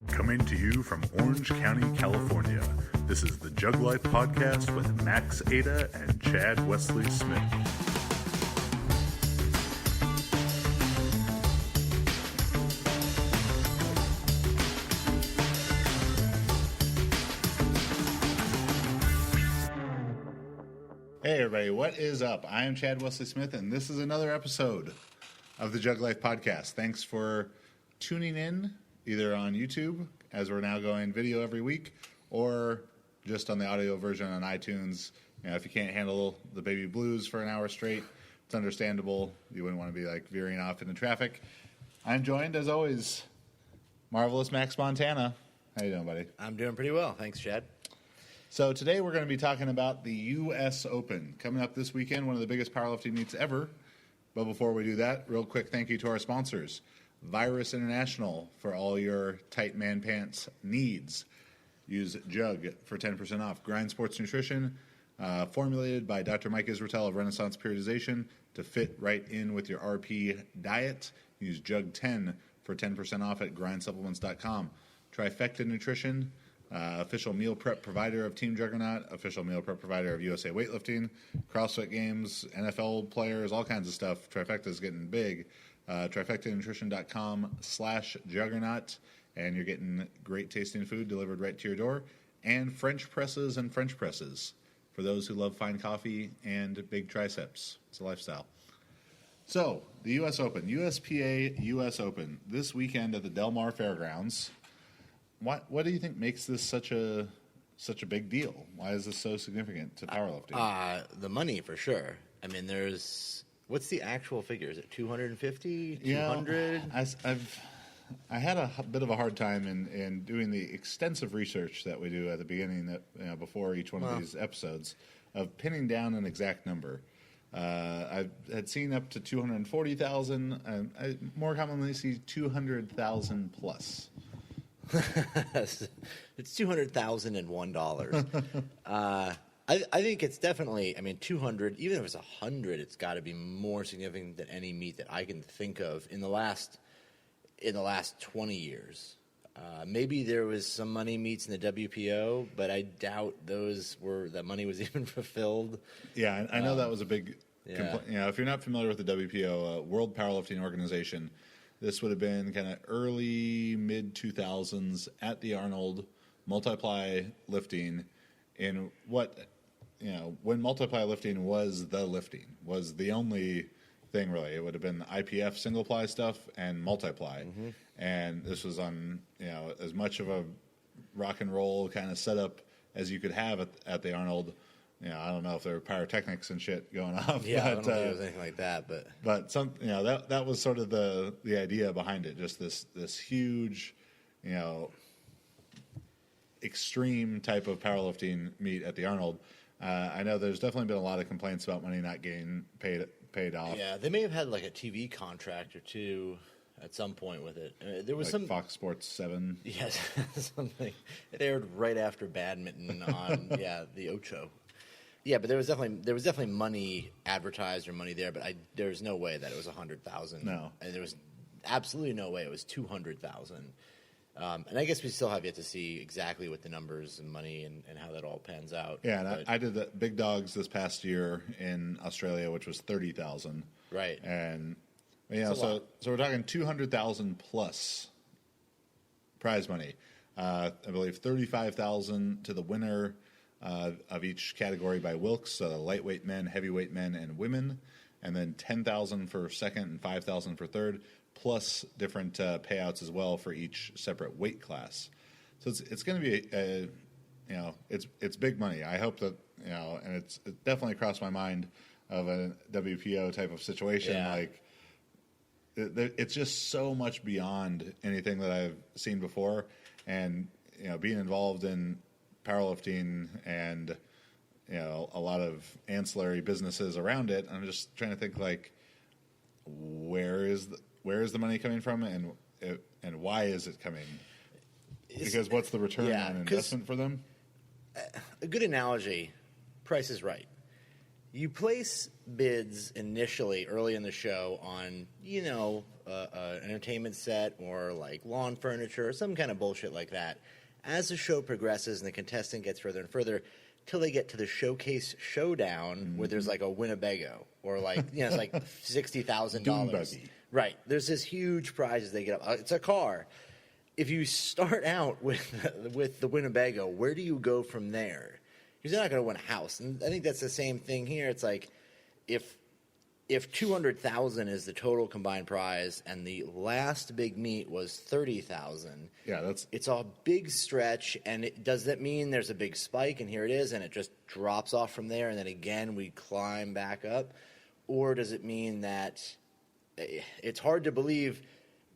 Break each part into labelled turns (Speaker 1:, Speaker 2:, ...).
Speaker 1: Coming to you from Orange County, California, this is the Jug Life Podcast with Max Ada and Chad Wesley Smith. Hey everybody, what is up? I am Chad Wesley Smith, and this is another episode of the Jug Life Podcast. Thanks for tuning in, either on YouTube, as we're now going video every week, or just on the audio version on iTunes. You know, if you can't handle the baby blues for an hour straight, it's understandable. You wouldn't want to be like veering off into traffic. I'm joined, as always, marvelous Max Montana. How you doing, buddy?
Speaker 2: I'm doing pretty well. Thanks, Chad.
Speaker 1: So today we're going to be talking about the US Open coming up this weekend, one of the biggest powerlifting meets ever. But before we do that, real quick thank you to our sponsors. Virus International for all your tight man pants needs. Use Jug for 10% off. Grind Sports Nutrition, formulated by Dr. Mike Israetel of Renaissance Periodization to fit right in with your RP diet. Use Jug 10 for 10% off at grindsupplements.com. Trifecta Nutrition, official meal prep provider of Team Juggernaut, official meal prep provider of USA Weightlifting, CrossFit Games, NFL players, all kinds of stuff. Trifecta's getting big. trifectanutrition.com/juggernaut, and you're getting great tasting food delivered right to your door. And French presses and French presses for those who love fine coffee and big triceps. It's a lifestyle. So, the U.S. Open, USPA US Open, this weekend at the Del Mar Fairgrounds. What do you think makes this such a big deal? Why is this so significant to powerlifting?
Speaker 2: The money, for sure. I mean, what's the actual figure? Is it 250, 200?
Speaker 1: Yeah, I had a bit of a hard time in doing the extensive research that we do at the beginning, before each one of these episodes, of pinning down an exact number. I had seen up to 240,000. I more commonly see 200,000 plus.
Speaker 2: It's $200,001. I think it's definitely, 200, even if it's 100, it's got to be more significant than any meet that I can think of in the last 20 years. Maybe there was some money meets in the WPO, but I doubt that money was even fulfilled.
Speaker 1: Yeah, I know that was a big complaint. If you're not familiar with the WPO, World Powerlifting Organization, this would have been kind of early, mid-2000s at the Arnold, multiply lifting in what, when multiply lifting was the lifting, was the only thing really. It would have been the IPF single ply stuff and multiply. Mm-hmm. And this was on, as much of a rock and roll kind of setup as you could have at the Arnold. I don't know if there were pyrotechnics and shit going off.
Speaker 2: Yeah, I don't know if it was anything like that,
Speaker 1: but some, that was sort of the idea behind it. Just this huge, extreme type of powerlifting meet at the Arnold. I know there's definitely been a lot of complaints about money not getting paid off.
Speaker 2: Yeah, they may have had like a TV contract or two at some point with it. There was some
Speaker 1: Fox Sports 7.
Speaker 2: Yes, something. It aired right after badminton on the Ocho. Yeah, but there was definitely money advertised or money there, but there's no way that it was 100,000.
Speaker 1: No,
Speaker 2: and there was absolutely no way it was 200,000. And I guess we still have yet to see exactly what the numbers and money and how that all pans out.
Speaker 1: Yeah, and I did the Big Dogs this past year in Australia, which was 30,000.
Speaker 2: Right,
Speaker 1: and so we're talking 200,000 plus prize money. I believe 35,000 to the winner of each category by Wilks, lightweight men, heavyweight men, and women, and then 10,000 for second and 5,000 for third, plus different payouts as well for each separate weight class. So it's going to be it's big money. I hope that and it definitely crossed my mind of a WPO type of situation.
Speaker 2: Yeah.
Speaker 1: Like it's just so much beyond anything that I've seen before, and being involved in powerlifting and a lot of ancillary businesses around it. I'm just trying to think like where is the money coming from and why is it coming? Because what's the return on investment for them?
Speaker 2: A good analogy, Price is Right. you place bids initially early in the show on, an entertainment set or like lawn furniture or some kind of bullshit like that. As the show progresses and the contestant gets further and further, till they get to the showcase showdown where there's like a Winnebago or like, it's like $60,000.
Speaker 1: Dune
Speaker 2: Right. There's this huge prize as they get up. It's a car. If you start out with the Winnebago, where do you go from there? Because you're not going to win a house. And I think that's the same thing here. It's like if $200,000 is the total combined prize and the last big meet was $30,000.
Speaker 1: Yeah,
Speaker 2: it's a big stretch. And does that mean there's a big spike and here it is and it just drops off from there and then again we climb back up? Or does it mean that it's hard to believe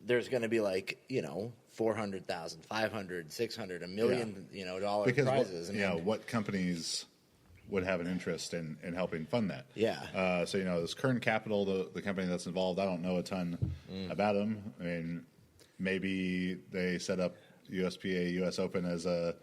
Speaker 2: there's going to be like, $400,000, $500,000, $600,000, $1 million, dollar prizes?
Speaker 1: What companies would have an interest in helping fund that?
Speaker 2: Yeah.
Speaker 1: So this Kern Capital, the company that's involved, I don't know a ton about them. I mean, maybe they set up USPA US Open as a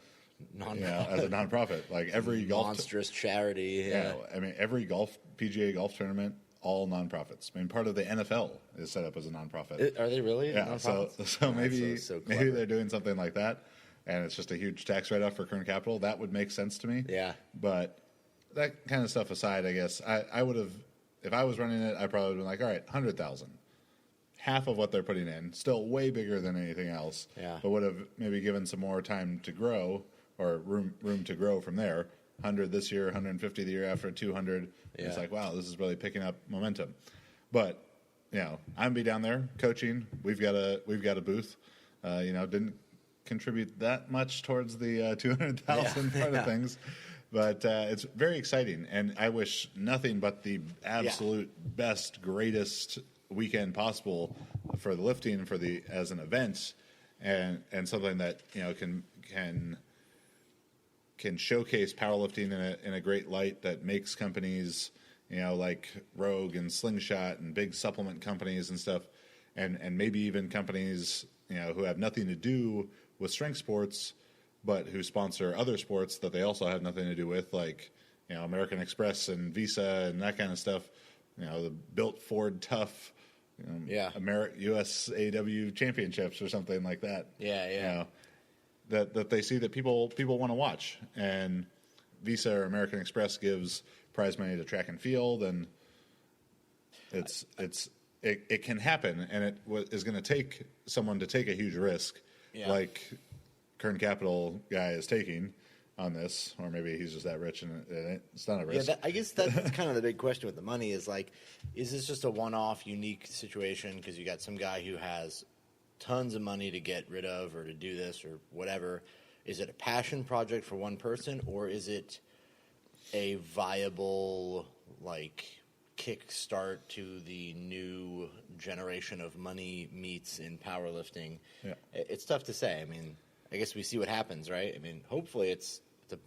Speaker 1: nonprofit. Like every
Speaker 2: monstrous charity. Yeah.
Speaker 1: I mean, every PGA golf tournament, all nonprofits. I mean, part of the NFL is set up as a nonprofit.
Speaker 2: Are they really?
Speaker 1: Yeah. So maybe they're doing something like that, and it's just a huge tax write-off for Kern Capital. That would make sense to me.
Speaker 2: Yeah.
Speaker 1: But that kind of stuff aside, I guess I would have, if I was running it, I probably would have been like, all right, 100,000, half of what they're putting in, still way bigger than anything else.
Speaker 2: Yeah.
Speaker 1: But would have maybe given some more time to grow or room to grow from there. 100 this year, 150 the year after, 200. Yeah. It's like, wow, this is really picking up momentum. But I'm gonna be down there coaching. We've got a booth. Didn't contribute that much towards the 200,000 part of things, but it's very exciting. And I wish nothing but the absolute best, greatest weekend possible for the lifting as an event, and something that can showcase powerlifting in a great light that makes companies, like Rogue and Slingshot and big supplement companies and stuff, and maybe even companies, who have nothing to do with strength sports, but who sponsor other sports that they also have nothing to do with, like, American Express and Visa and that kind of stuff, the Built Ford Tough, USAW championships or something like that.
Speaker 2: Yeah.
Speaker 1: That they see that people want to watch, and Visa or American Express gives prize money to track and field, and it can happen, and it is going to take someone to take a huge risk, like Kern Capital guy is taking on this, or maybe he's just that rich and it's not a risk.
Speaker 2: I guess that's kind of the big question with the money is like, is this just a one-off, unique situation because you got some guy who has tons of money to get rid of or to do this or whatever? Is it a passion project for one person, or is it a viable kickstart to the new generation of money meets in powerlifting?
Speaker 1: Yeah.
Speaker 2: It's tough to say. I mean, I guess we see what happens, right? I mean, hopefully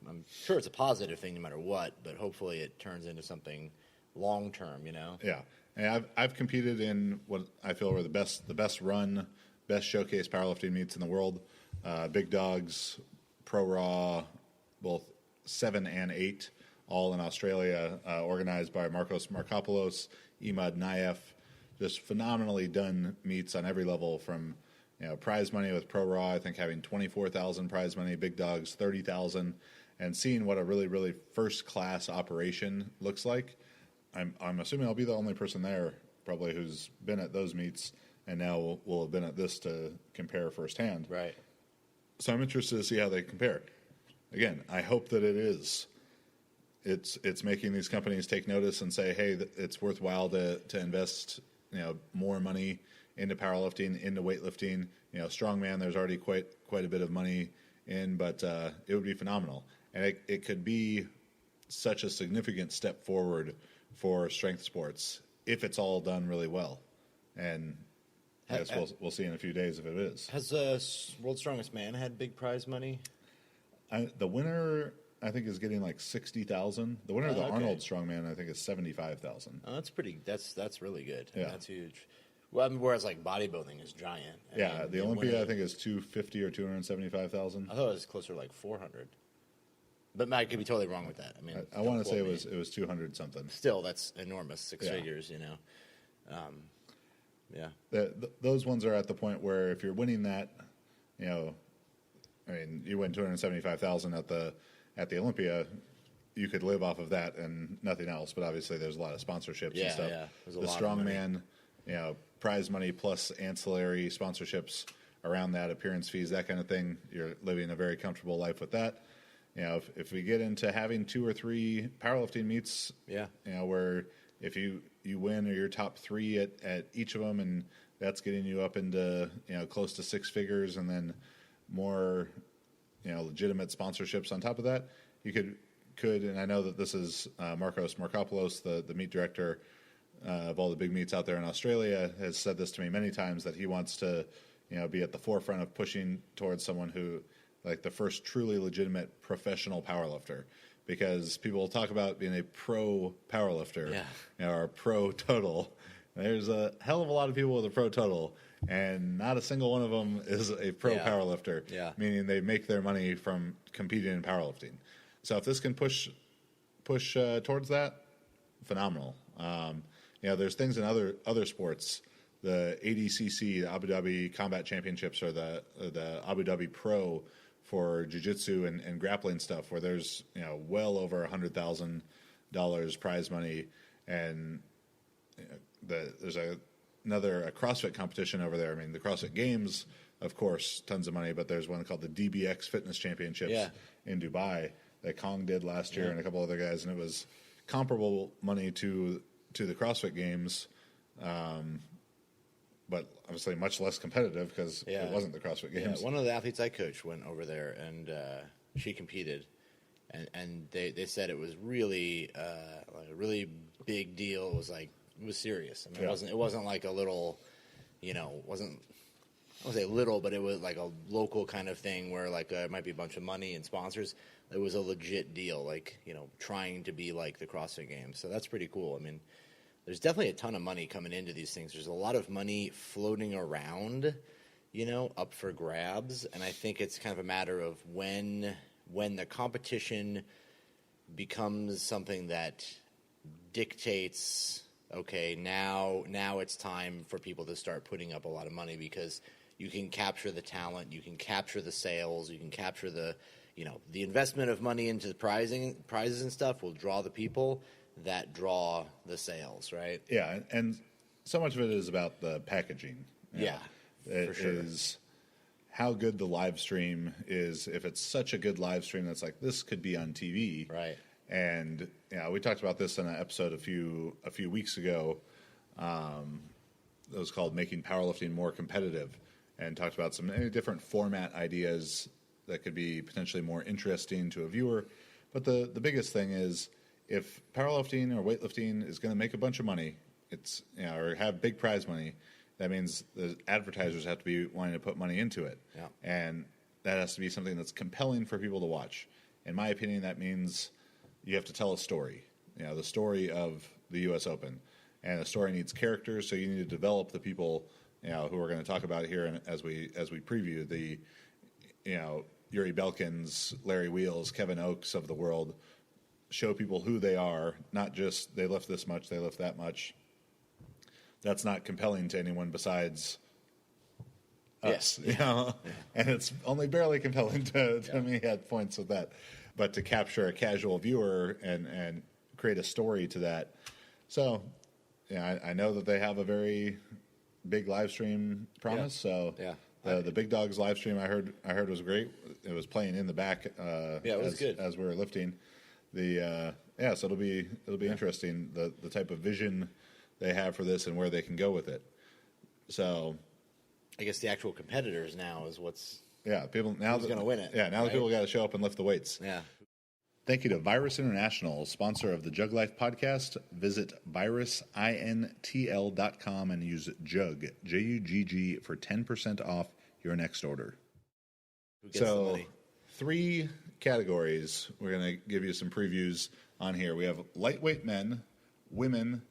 Speaker 2: I'm sure it's a positive thing no matter what, but hopefully it turns into something long term,
Speaker 1: Yeah. And I've competed in what I feel were the best run, best showcase powerlifting meets in the world. Big Dogs, Pro Raw, both 7 and 8, all in Australia, organized by Marcos Markopoulos, Imad Naif. Just phenomenally done meets on every level, from prize money with Pro Raw, I think having 24,000 prize money, Big Dogs 30,000, and seeing what a really, really first class operation looks like. I'm assuming I'll be the only person there probably who's been at those meets and now will have been at this to compare firsthand.
Speaker 2: Right.
Speaker 1: So I'm interested to see how they compare. Again, I hope that it is. It's making these companies take notice and say, hey, it's worthwhile to invest more money into powerlifting, into weightlifting. Strongman, there's already quite a bit of money in, but it would be phenomenal. And it could be such a significant step forward for strength sports if it's all done really well. And I guess we'll see in a few days if it is.
Speaker 2: Has World's Strongest Man had big prize money?
Speaker 1: The winner, I think, is getting like 60,000. The winner of the Arnold Strongman, I think, is 75,000.
Speaker 2: Oh, that's pretty. That's really good.
Speaker 1: Yeah.
Speaker 2: That's huge. Well, whereas bodybuilding is giant.
Speaker 1: The Olympia, I think, is 250 or 275,000.
Speaker 2: I thought it was closer to 400. but I could be totally wrong with that. I mean,
Speaker 1: I want to say it was 200 something.
Speaker 2: Still, that's enormous, six figures, you know. Yeah.
Speaker 1: Those ones are at the point where if you're winning that, you know, I mean, you win 275,000 at the Olympia, you could live off of that and nothing else. But obviously, there's a lot of sponsorships and stuff.
Speaker 2: Yeah, there's a
Speaker 1: the
Speaker 2: lot of money.
Speaker 1: strongman, you know, prize money plus ancillary sponsorships around that, appearance fees, that kind of thing. You're living a very comfortable life with that. You know, if we get into having 2 or 3 powerlifting meets, you know, where if you win or you're top 3 at each of them, and that's getting you up into, you know, close to 6 figures, and then more, you know, legitimate sponsorships on top of that, you could, and I know that this is Marcos Markopoulos, the meet director of all the big meets out there in Australia, has said this to me many times, that he wants to, you know, be at the forefront of pushing towards someone who, like the first truly legitimate professional powerlifter, because people will talk about being a pro powerlifter, you know, or a pro total. There's a hell of a lot of people with a pro total, and not a single one of them is a pro powerlifter, meaning they make their money from competing in powerlifting. So if this can push towards that, phenomenal. You know, there's things in other sports, the ADCC, the Abu Dhabi Combat Championships, or the Abu Dhabi Pro for jiu-jitsu and grappling stuff, where there's, you know, well over $100,000 prize money, and you know, there's another CrossFit competition over there. I mean, the CrossFit Games, of course, tons of money, but there's one called the DBX Fitness Championships in Dubai that Kong did last year, and a couple other guys, and it was comparable money to the CrossFit Games, but obviously much less competitive because it wasn't the CrossFit Games.
Speaker 2: Yeah, one of the athletes I coached went over there, and she competed, and they said it was really like a really big deal. It was serious. I mean, it wasn't like a little, you know, I won't say little, but it was like a local kind of thing where like it might be a bunch of money and sponsors. It was a legit deal, like, you know, trying to be like the CrossFit Games. So that's pretty cool. I mean, there's definitely a ton of money coming into these things. There's a lot of money floating around, you know, up for grabs. And I think it's kind of a matter of when the competition becomes something that dictates, okay, now it's time for people to start putting up a lot of money, because you can capture the talent, you can capture the sales, you can capture the, you know, the investment of money into the prizes and stuff will draw the people that draw the sales, right?
Speaker 1: Yeah, and so much of it is about the packaging.
Speaker 2: For sure.
Speaker 1: Is how good the live stream is. If it's such a good live stream that's like, this could be on TV,
Speaker 2: right?
Speaker 1: And you know, we talked about this in an episode a few weeks ago. It was called "Making Powerlifting More Competitive," and talked about some different format ideas that could be potentially more interesting to a viewer. But the biggest thing is, if powerlifting or weightlifting is going to make a bunch of money, it's, you know, or have big prize money, that means the advertisers have to be wanting to put money into it.
Speaker 2: Yeah.
Speaker 1: And that has to be something that's compelling for people to watch. In my opinion, that means you have to tell a story. You know, the story of the US Open. And the story needs characters, so you need to develop the people, you know, who we're going to talk about here, and as we preview the, you know, Yuri Belkins, Larry Wheels, Kevin Oakes of the world. Show people who they are, not just they lift this much, they lift that much. That's not compelling to anyone besides us, you know? And it's only barely compelling to me at points of that. But to capture a casual viewer and create a story to that. So, yeah, I know that they have a very big live stream promise. So the Big Dogs live stream I heard was great. It was playing in the back
Speaker 2: it was good
Speaker 1: as we were lifting. So it'll be interesting, the type of vision they have for this and where they can go with it. So
Speaker 2: I guess the actual competitors now is what's
Speaker 1: people now
Speaker 2: who's going to win it.
Speaker 1: Yeah, now the people got to show up and lift the weights.
Speaker 2: Yeah.
Speaker 1: Thank you to Virus International, sponsor of the Jug Life podcast. Visit virusintl.com and use JUGG, JUGG, for 10% off your next order.
Speaker 2: Who gets the money?
Speaker 1: 3 categories. We're going to give you some previews on here. We have lightweight men, women,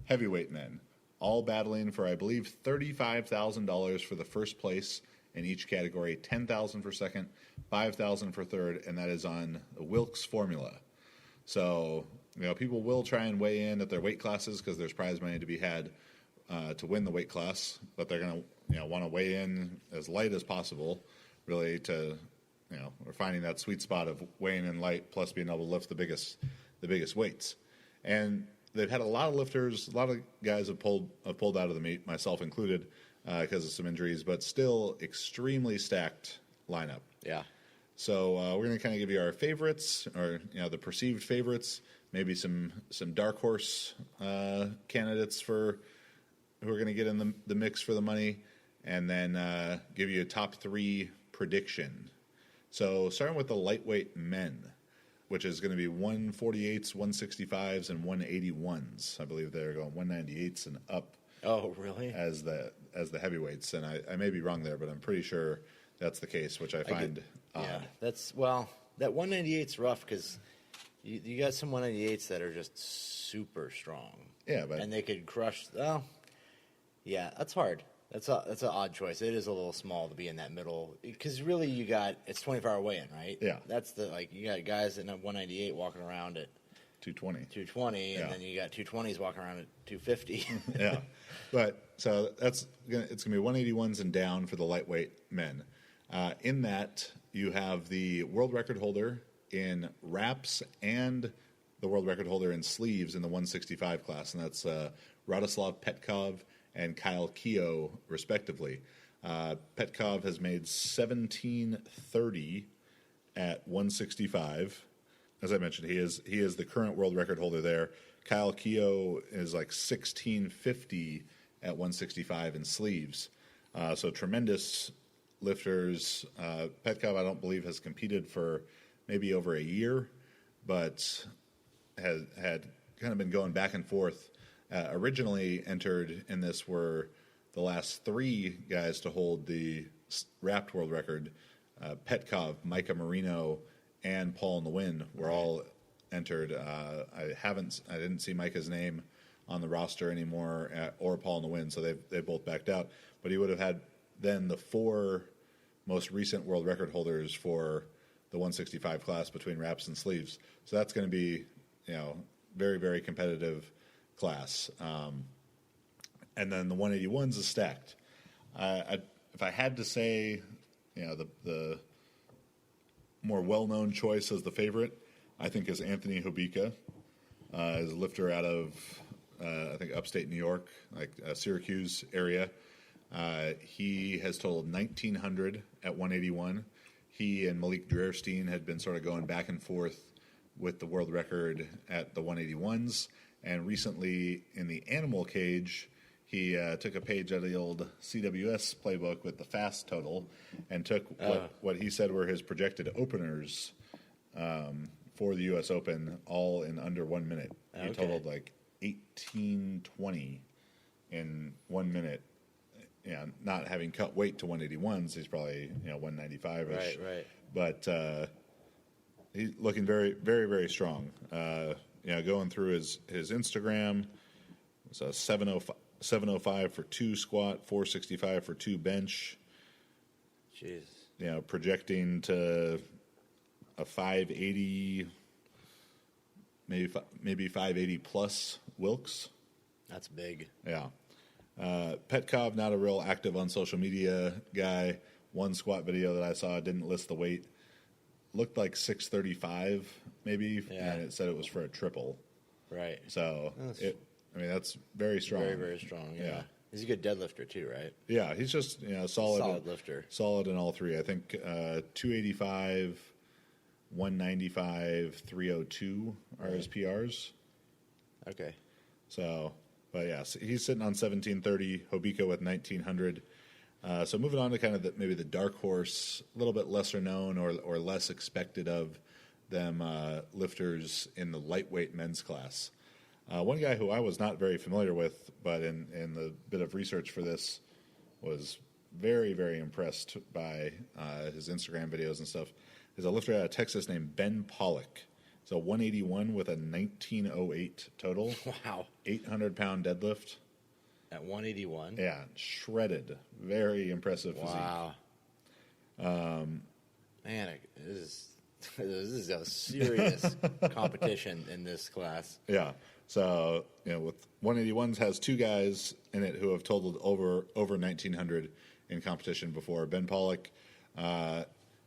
Speaker 1: heavyweight men, all battling for, I believe, $35,000 for the first place in each category, 10,000 for second, 5,000 for third, and that is on the Wilks formula. So, people will try and weigh in at their weight classes because there's prize money to be had to win the weight class, but they're going to want to weigh in as light as possible, really to, we're finding that sweet spot of weighing in light plus being able to lift the biggest weights. And they've had a lot of lifters, a lot of guys have pulled out of the meet, myself included, because of some injuries, but still extremely stacked lineup.
Speaker 2: Yeah.
Speaker 1: So we're going to kind of give you our favorites, or the perceived favorites, maybe some dark horse candidates for who are going to get in the mix for the money, and then give you a top 3 prediction. So starting with the lightweight men, which is going to be 148s, 165s, and 181s. I believe they're going 198s and up.
Speaker 2: Oh, really?
Speaker 1: As the heavyweights, and I may be wrong there, but I'm pretty sure that's the case, which I find odd.
Speaker 2: Yeah, that 198's rough because you got some 198s that are just super strong.
Speaker 1: Yeah, but
Speaker 2: and they could crush. Well, yeah, that's hard. That's an odd choice. It is a little small to be in that middle because really it's 24-hour weigh-in, right?
Speaker 1: Yeah.
Speaker 2: That's you got guys at 198 walking around at
Speaker 1: 220,
Speaker 2: and then you got 220s walking around at 250.
Speaker 1: Yeah, but so it's gonna be 181s and down for the lightweight men. In that you have the world record holder in wraps and the world record holder in sleeves in the 165 class, and that's Radoslav Petkov and Kyle Keogh, respectively. Petkov has made 17:30 at 165. As I mentioned, he is the current world record holder there. Kyle Keogh is like 16:50 at 165 in sleeves. So tremendous lifters. Petkov, I don't believe, has competed for maybe over a year, but had kind of been going back and forth. Originally entered in this were the last 3 guys to hold the wrapped world record. Petkov, Micah Marino, and Paul in the Wind were all entered. I didn't see Micah's name on the roster anymore, or Paul in the Wind, so they both backed out. But he would have had then the 4 most recent world record holders for the 165 class between wraps and sleeves. So that's going to be, very, very competitive class. And then the 181s is stacked. If I had to say, the more well-known choice as the favorite, I think is Anthony Hobika. Is a lifter out of, I think, upstate New York, like Syracuse area. He has totaled 1,900 at 181. He and Malik Dreerstein had been sort of going back and forth with the world record at the 181s. And recently in the animal cage, he took a page out of the old CWS playbook with the fast total and took what he said were his projected openers for the US Open, all in under 1 minute. He totaled like 18:20 in 1 minute. Yeah, not having cut weight to 181s, he's probably 195-ish.
Speaker 2: Right.
Speaker 1: But he's looking very, very, very strong. Going through his Instagram, it's a 705 for 2 squat, 465 for 2 bench.
Speaker 2: Jeez.
Speaker 1: Projecting to a 580, maybe 580 plus Wilks.
Speaker 2: That's big.
Speaker 1: Yeah. Petkov, not a real active on social media guy. One squat video that I saw didn't list the weight. Looked like 635 maybe, and it said it was for a triple.
Speaker 2: Right.
Speaker 1: So that's very strong.
Speaker 2: Very, very strong. Yeah. He's a good deadlifter too, right?
Speaker 1: Yeah, he's just solid
Speaker 2: lifter.
Speaker 1: Solid in all 3. I think 285, 195, 302 are his PRs.
Speaker 2: Okay.
Speaker 1: So, but yeah, so he's sitting on 1730. Hobika with 1900. So moving on to kind of maybe the dark horse, a little bit lesser known or less expected of them lifters in the lightweight men's class. One guy who I was not very familiar with, but in the bit of research for this, was very, very impressed by his Instagram videos and stuff, is a lifter out of Texas named Ben Pollock. So 181 with a 1908 total.
Speaker 2: Wow.
Speaker 1: 800-pound deadlift.
Speaker 2: At 181?
Speaker 1: Yeah, shredded. Very impressive physique.
Speaker 2: Wow. Man, this is a serious competition in this class.
Speaker 1: Yeah. So, with 181s has two guys in it who have totaled over 1,900 in competition before. Ben Pollock, and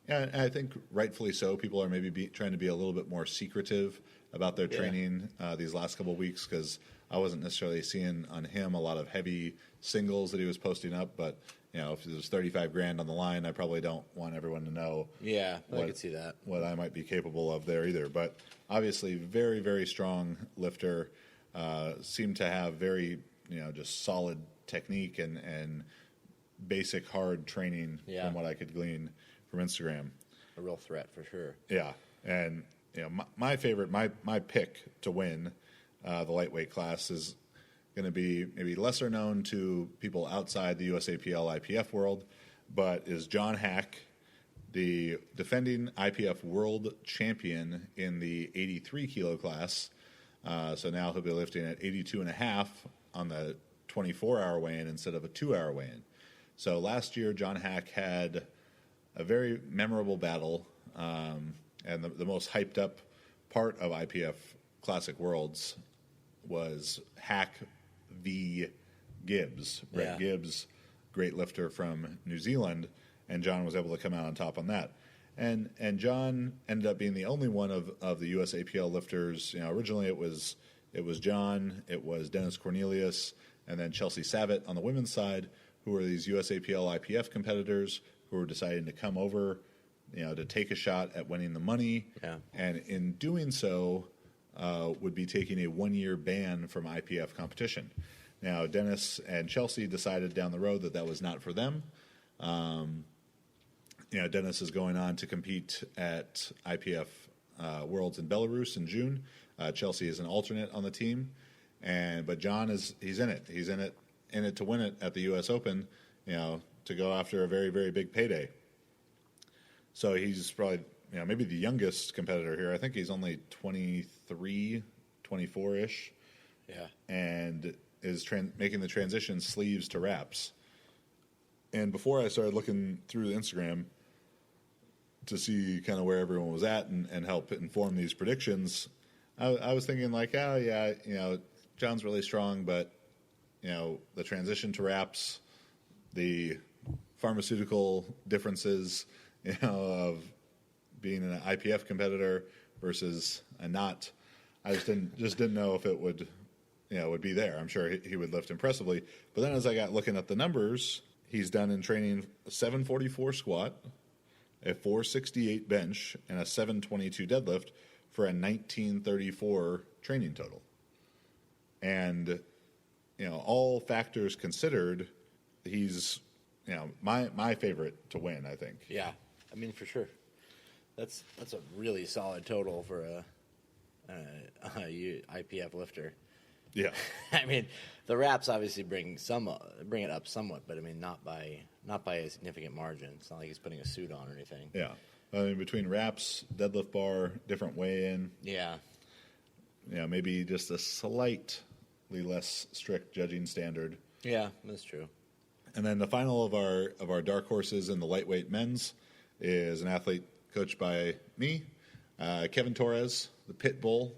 Speaker 1: I think rightfully so. People are maybe trying to be a little bit more secretive about their training these last couple of weeks, because I wasn't necessarily seeing on him a lot of heavy singles that he was posting up. But, if there's 35 grand on the line, I probably don't want everyone to know.
Speaker 2: Yeah, I could see that.
Speaker 1: What I might be capable of there either. But obviously, very, very strong lifter. Seemed to have very, just solid technique and basic hard training from what I could glean from Instagram.
Speaker 2: A real threat for sure.
Speaker 1: Yeah, and my favorite, my pick to win the lightweight class is going to be maybe lesser known to people outside the USAPL IPF world, but is John Hack, the defending IPF world champion in the 83 kilo class. So now he'll be lifting at 82.5 on the 24-hour weigh-in instead of a 2-hour weigh-in. So last year, John Hack had a very memorable battle, and the most hyped up part of IPF Classic Worlds was Hack v. Gibbs. Brett Gibbs, great lifter from New Zealand, and John was able to come out on top on that. And John ended up being the only one of the USAPL lifters. Originally it was John, it was Dennis Cornelius, and then Chelsea Savitt on the women's side, who were these USAPL IPF competitors who were deciding to come over, to take a shot at winning the money.
Speaker 2: Yeah.
Speaker 1: And in doing so, would be taking a 1-year ban from IPF competition. Now, Dennis and Chelsea decided down the road that was not for them. Dennis is going on to compete at IPF Worlds in Belarus in June. Chelsea is an alternate on the team, but John he's in it. He's in it to win it at the US Open, to go after a very, very big payday. So he's probably maybe the youngest competitor here. I think he's only 23, 24-ish.
Speaker 2: Yeah.
Speaker 1: And is making the transition sleeves to wraps. And before I started looking through the Instagram to see kind of where everyone was at and help inform these predictions, I was thinking John's really strong, but the transition to wraps, the pharmaceutical differences, of being an IPF competitor versus a not, I just didn't know if it would be there. I'm sure he would lift impressively, but then as I got looking at the numbers, he's done in training a 744 squat, a 468 bench, and a 722 deadlift for a 1934 training total. And all factors considered, he's my favorite to win, I think.
Speaker 2: Yeah, I mean, for sure. That's a really solid total for a IPF lifter.
Speaker 1: Yeah.
Speaker 2: I mean, the wraps obviously bring it up somewhat, but I mean, not by a significant margin. It's not like he's putting a suit on or anything.
Speaker 1: Yeah. I mean, between wraps, deadlift bar, different weigh-in.
Speaker 2: Yeah.
Speaker 1: Maybe just a slightly less strict judging standard.
Speaker 2: Yeah, that's true.
Speaker 1: And then the final of our dark horses in the lightweight men's is an athlete coached by me, Kevin Torres, the Pit Bull.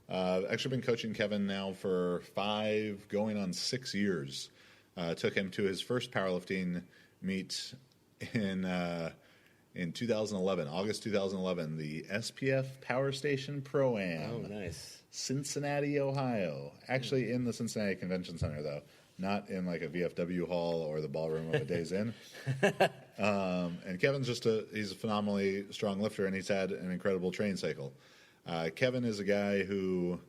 Speaker 1: I've actually been coaching Kevin now for 5, going on 6 years. Took him to his first powerlifting meet in 2011, August 2011, the SPF Power Station Pro-Am.
Speaker 2: Oh, nice.
Speaker 1: Cincinnati, Ohio. Actually in the Cincinnati Convention Center, though. Not in like a VFW hall or the ballroom of a Days Inn. And Kevin's he's a phenomenally strong lifter, and he's had an incredible training cycle. Kevin is a guy who,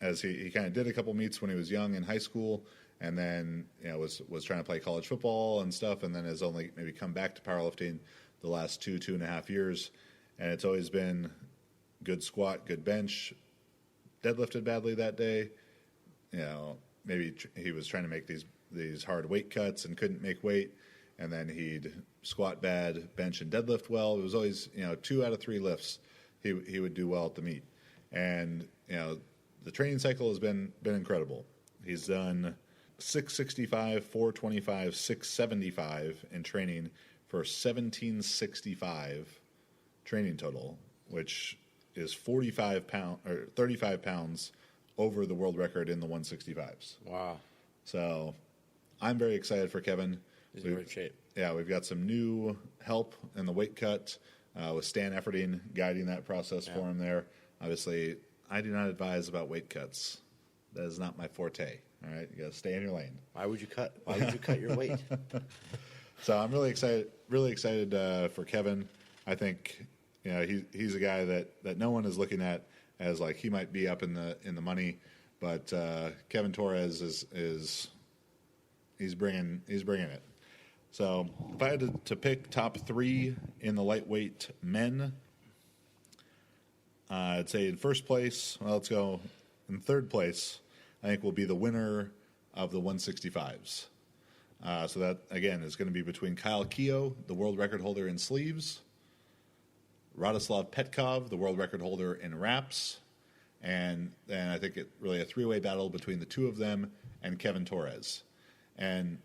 Speaker 1: as he kind of did a couple meets when he was young in high school, and then was trying to play college football and stuff, and then has only maybe come back to powerlifting the last 2.5 years, and it's always been good squat, good bench, deadlifted badly that day. Maybe he was trying to make these hard weight cuts and couldn't make weight, and then he'd squat bad, bench and deadlift well. It was always 2 out of 3 lifts he would do well at the meet, and the training cycle has been incredible. He's done 665, 425, 675 in training for 1765 training total, which is 35 pounds over the world record in the 165s.
Speaker 2: Wow.
Speaker 1: So I'm very excited for Kevin.
Speaker 2: He's in great shape.
Speaker 1: Yeah, we've got some new help in the weight cut with Stan Efferding guiding that process for him there. Obviously, I do not advise about weight cuts. That is not my forte. All right, you got to stay in your lane.
Speaker 2: Why would you cut your weight?
Speaker 1: So I'm really excited for Kevin. I think he's a guy that no one is looking at as like he might be up in the money, but Kevin Torres is he's bringing it. So if I had to pick top 3 in the lightweight men, I'd say in first place, well, let's go in third place, I think will be the winner of the 165s. So that, again, is going to be between Kyle Keogh, the world record holder in sleeves, Radoslav Petkov, the world record holder in wraps, and then I think it really a 3-way battle between the two of them and Kevin Torres. And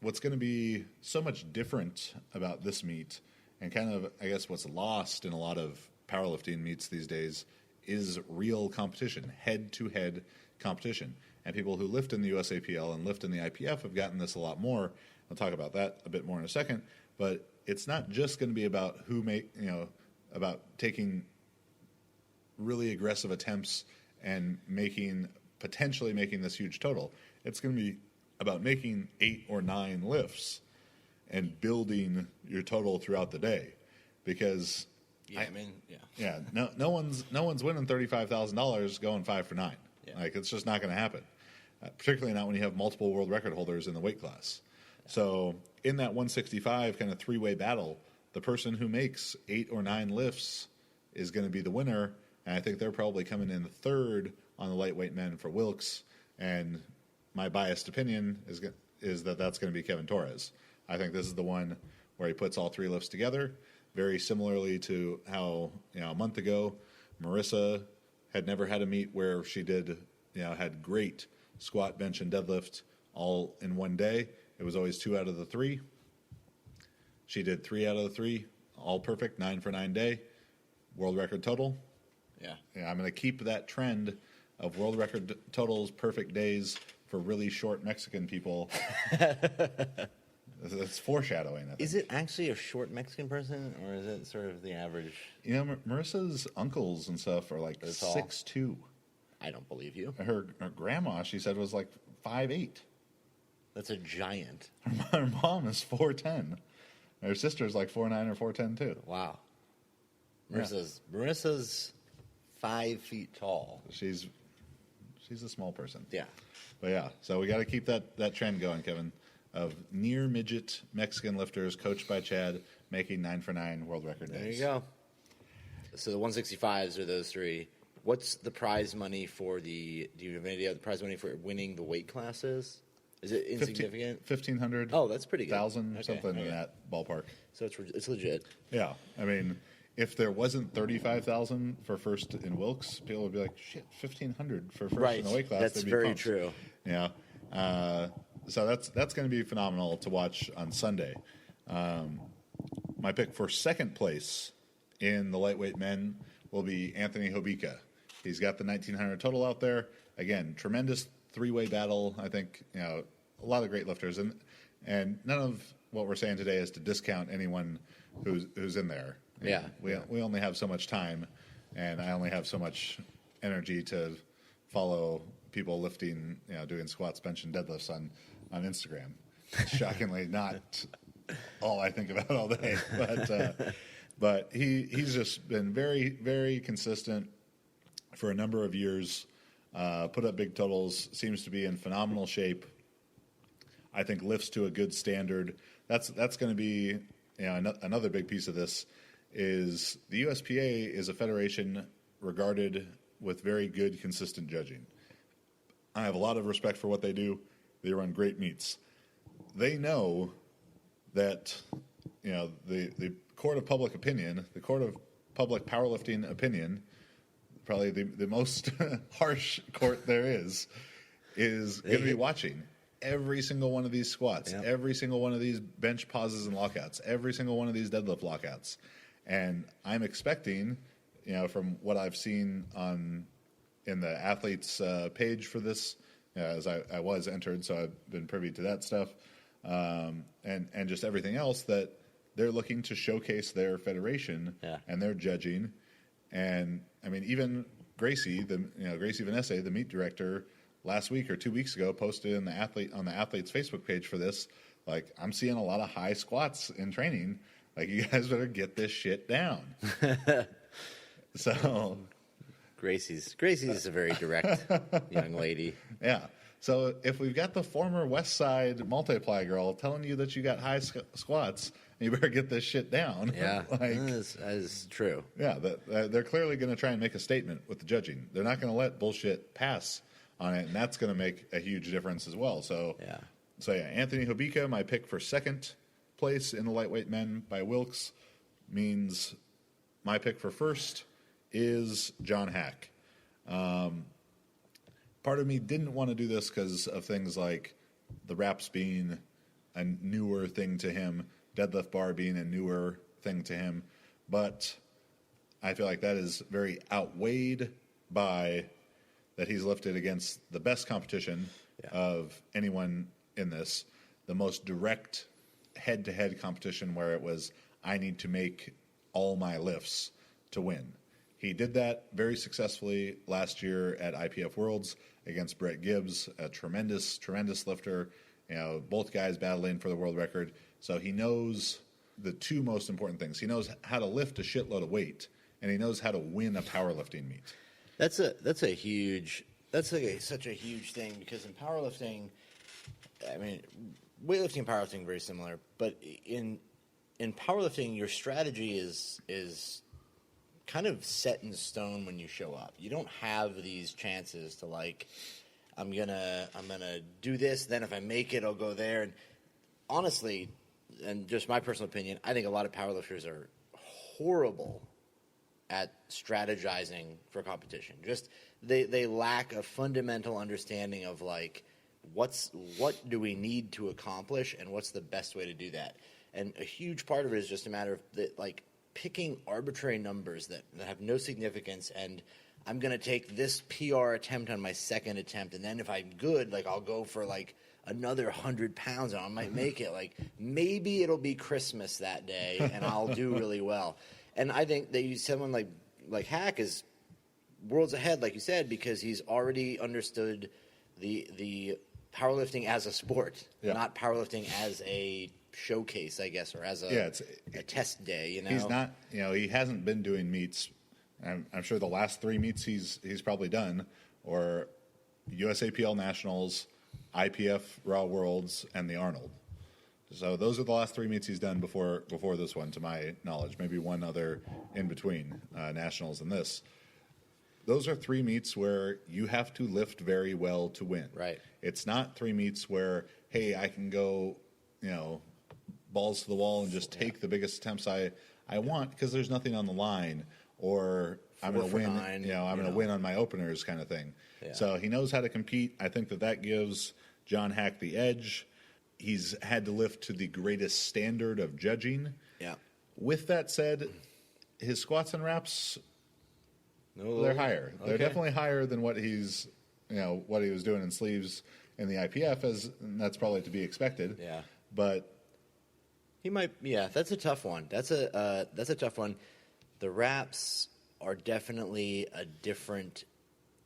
Speaker 1: what's going to be so much different about this meet, and kind of, I guess, what's lost in a lot of powerlifting meets these days, is real competition, head-to-head competition. And people who lift in the USAPL and lift in the IPF have gotten this a lot more. I'll talk about that a bit more in a second. But it's not just going to be about about taking really aggressive attempts and potentially making this huge total. It's going to be about making 8 or 9 lifts and building your total throughout the day, because no one's winning $35,000 going 5 for 9. Yeah. Like, it's just not going to happen, particularly not when you have multiple world record holders in the weight class. Yeah. So in that 165 kind of 3-way battle, the person who makes 8 or 9 lifts is going to be the winner, and I think they're probably coming in third on the lightweight men for Wilkes. And my biased opinion is that that's going to be Kevin Torres. I think this is the one where he puts all 3 lifts together, very similarly to how a month ago Marissa had never had a meet where she had great squat, bench, and deadlift all in one day. It was always 2 out of the 3. She did 3 out of the 3, all perfect, 9 for 9 day, world record total. Yeah, I'm going to keep that trend of world record totals, perfect days for really short Mexican people. It's foreshadowing. I think.
Speaker 2: Is it actually a short Mexican person, or is it sort of the average?
Speaker 1: Marissa's uncles and stuff are like 6'2".
Speaker 2: I don't believe you.
Speaker 1: Her grandma, she said, was like 5'8".
Speaker 2: That's a giant.
Speaker 1: Her mom is 4'10". Her sister's like 4'9" or 4'10" too.
Speaker 2: Wow. Marissa's 5 feet tall.
Speaker 1: She's a small person.
Speaker 2: Yeah.
Speaker 1: But yeah, so we got to keep that trend going, Kevin, of near midget Mexican lifters coached by Chad making 9 for 9 world record days.
Speaker 2: There you go. So the 165s are those 3. What's the prize money for do you have any idea what the prize money for winning the weight classes? Is it insignificant?
Speaker 1: 1,500.
Speaker 2: Oh, that's pretty good.
Speaker 1: 1,000, something in that ballpark.
Speaker 2: So it's legit.
Speaker 1: Yeah, I mean, if there wasn't 35,000 for first in Wilkes, people would be like, "Shit, 1,500 for first in the weight class."
Speaker 2: That's very true.
Speaker 1: Yeah, so that's going to be phenomenal to watch on Sunday. My pick for second place in the lightweight men will be Anthony Hobika. He's got the 1,900 total out there. Again, tremendous 3-way battle. I think a lot of great lifters, and none of what we're saying today is to discount anyone who's in there.
Speaker 2: Yeah,
Speaker 1: we only have so much time, and I only have so much energy to follow people lifting, doing squats, bench, and deadlifts on Instagram. Shockingly, not all I think about all day, but he's just been very, very consistent for a number of years. Put up big totals, seems to be in phenomenal shape. I think lifts to a good standard. That's going to be another big piece of this. Is the USPA is a federation regarded with very good, consistent judging. I have a lot of respect for what they do. They run great meets. They know that the court of public opinion, the court of public powerlifting opinion, probably the most harsh court there is going to be watching. every single one of these squats,
Speaker 2: Yep.
Speaker 1: every single one of these bench pauses and lockouts, every single one of these deadlift lockouts. And I'm expecting, from what I've seen in the athletes page for this, as I was entered, so I've been privy to that stuff, and just everything else, that they're looking to showcase their federation and their judging. And I mean, even Gracie Vanessa, the meet director, last week or 2 weeks ago, posted on the athlete's Facebook page for this, like, I'm seeing a lot of high squats in training. Like, you guys better get this shit down. So
Speaker 2: Gracie's a very direct young lady.
Speaker 1: yeah. So if we've got the former West Side multiply girl telling you that you got high squats, you better get this shit down.
Speaker 2: Yeah, that is true.
Speaker 1: Yeah, they're clearly going to try and make a statement with the judging. They're not going to let bullshit pass on it, and that's going to make a huge difference as well. So Anthony Hobika, my pick for second place in the lightweight men by Wilkes, means my pick for first is John Hack. Part of me didn't want to do this because of things like the wraps being a newer thing to him, deadlift bar being a newer thing to him, but I feel like that is very outweighed by that he's lifted against the best competition of anyone in this, the most direct head-to-head competition where it was, I need to make all my lifts to win. He did that very successfully last year at IPF Worlds against Brett Gibbs, a tremendous, tremendous lifter. Both guys battling for the world record. So he knows the two most important things. He knows how to lift a shitload of weight, and he knows how to win a powerlifting meet.
Speaker 2: That's such a huge thing, because in powerlifting, I mean, weightlifting and powerlifting are very similar, but in powerlifting, your strategy is kind of set in stone when you show up. You don't have these chances to, like, I'm gonna do this, then if I make it, I'll go there. And honestly, and just my personal opinion, I think a lot of powerlifters are horrible at strategizing for competition. Just they lack a fundamental understanding of, like, what do we need to accomplish and what's the best way to do that. And a huge part of it is just a matter of picking arbitrary numbers that have no significance, and I'm going to take this PR attempt on my second attempt, and then if I'm good, like, I'll go for, like, another 100 pounds, and I might make it. Like, maybe it'll be Christmas that day, and I'll do really well. And I think that someone like Hack is worlds ahead, like you said, because he's already understood the powerlifting as a sport, not powerlifting as a showcase, I guess, or as a test day.
Speaker 1: He's not. He hasn't been doing meets. I'm sure the last 3 meets he's probably done, or USAPL Nationals, IPF Raw Worlds, and the Arnold. So those are the last 3 meets he's done before this one, to my knowledge. Maybe one other in between Nationals and this. Those are 3 meets where you have to lift very well to win.
Speaker 2: Right.
Speaker 1: It's not 3 meets where, hey, I can go, balls to the wall and just take the biggest attempts I want because there's nothing on the line, or I'm going to win. I'm going to win on my openers, kind of thing. Yeah. So he knows how to compete. I think that gives John Hack the edge. He's had to lift to the greatest standard of judging. Yeah. With that said, his squats and wraps, they're higher. Okay. They're definitely higher than what he was doing in sleeves in the IPF, and that's probably to be expected. Yeah. But
Speaker 2: he might. Yeah, that's a tough one. That's a tough one. The wraps are definitely a different.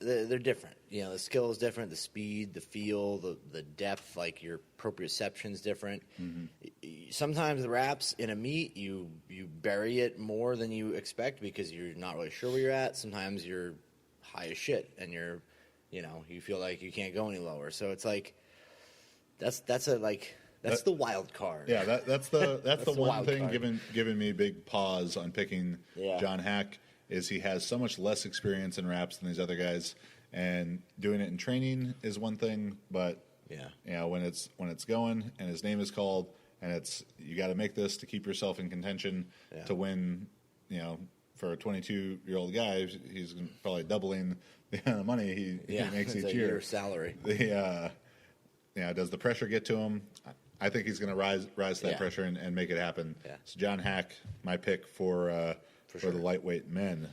Speaker 2: They're different. The skill is different. The speed, the feel, the depth, like your proprioception is different. Mm-hmm. Sometimes the wraps in a meet, you bury it more than you expect because you're not really sure where you're at. Sometimes you're high as shit and you feel like you can't go any lower. So it's like that's the wild card.
Speaker 1: Yeah, that's the one thing giving me a big pause on picking John Hack is he has so much less experience in wraps than these other guys, and doing it in training is one thing, but when it's going and his name is called and it's you got to make this to keep yourself in contention to win, for a 22-year-old guy, he's probably doubling the amount of money he makes each year.
Speaker 2: Salary.
Speaker 1: does the pressure get to him? I think he's going to rise to that
Speaker 2: Yeah.
Speaker 1: pressure and make it happen.
Speaker 2: Yeah.
Speaker 1: So John Hack, my pick for
Speaker 2: sure.
Speaker 1: the lightweight men.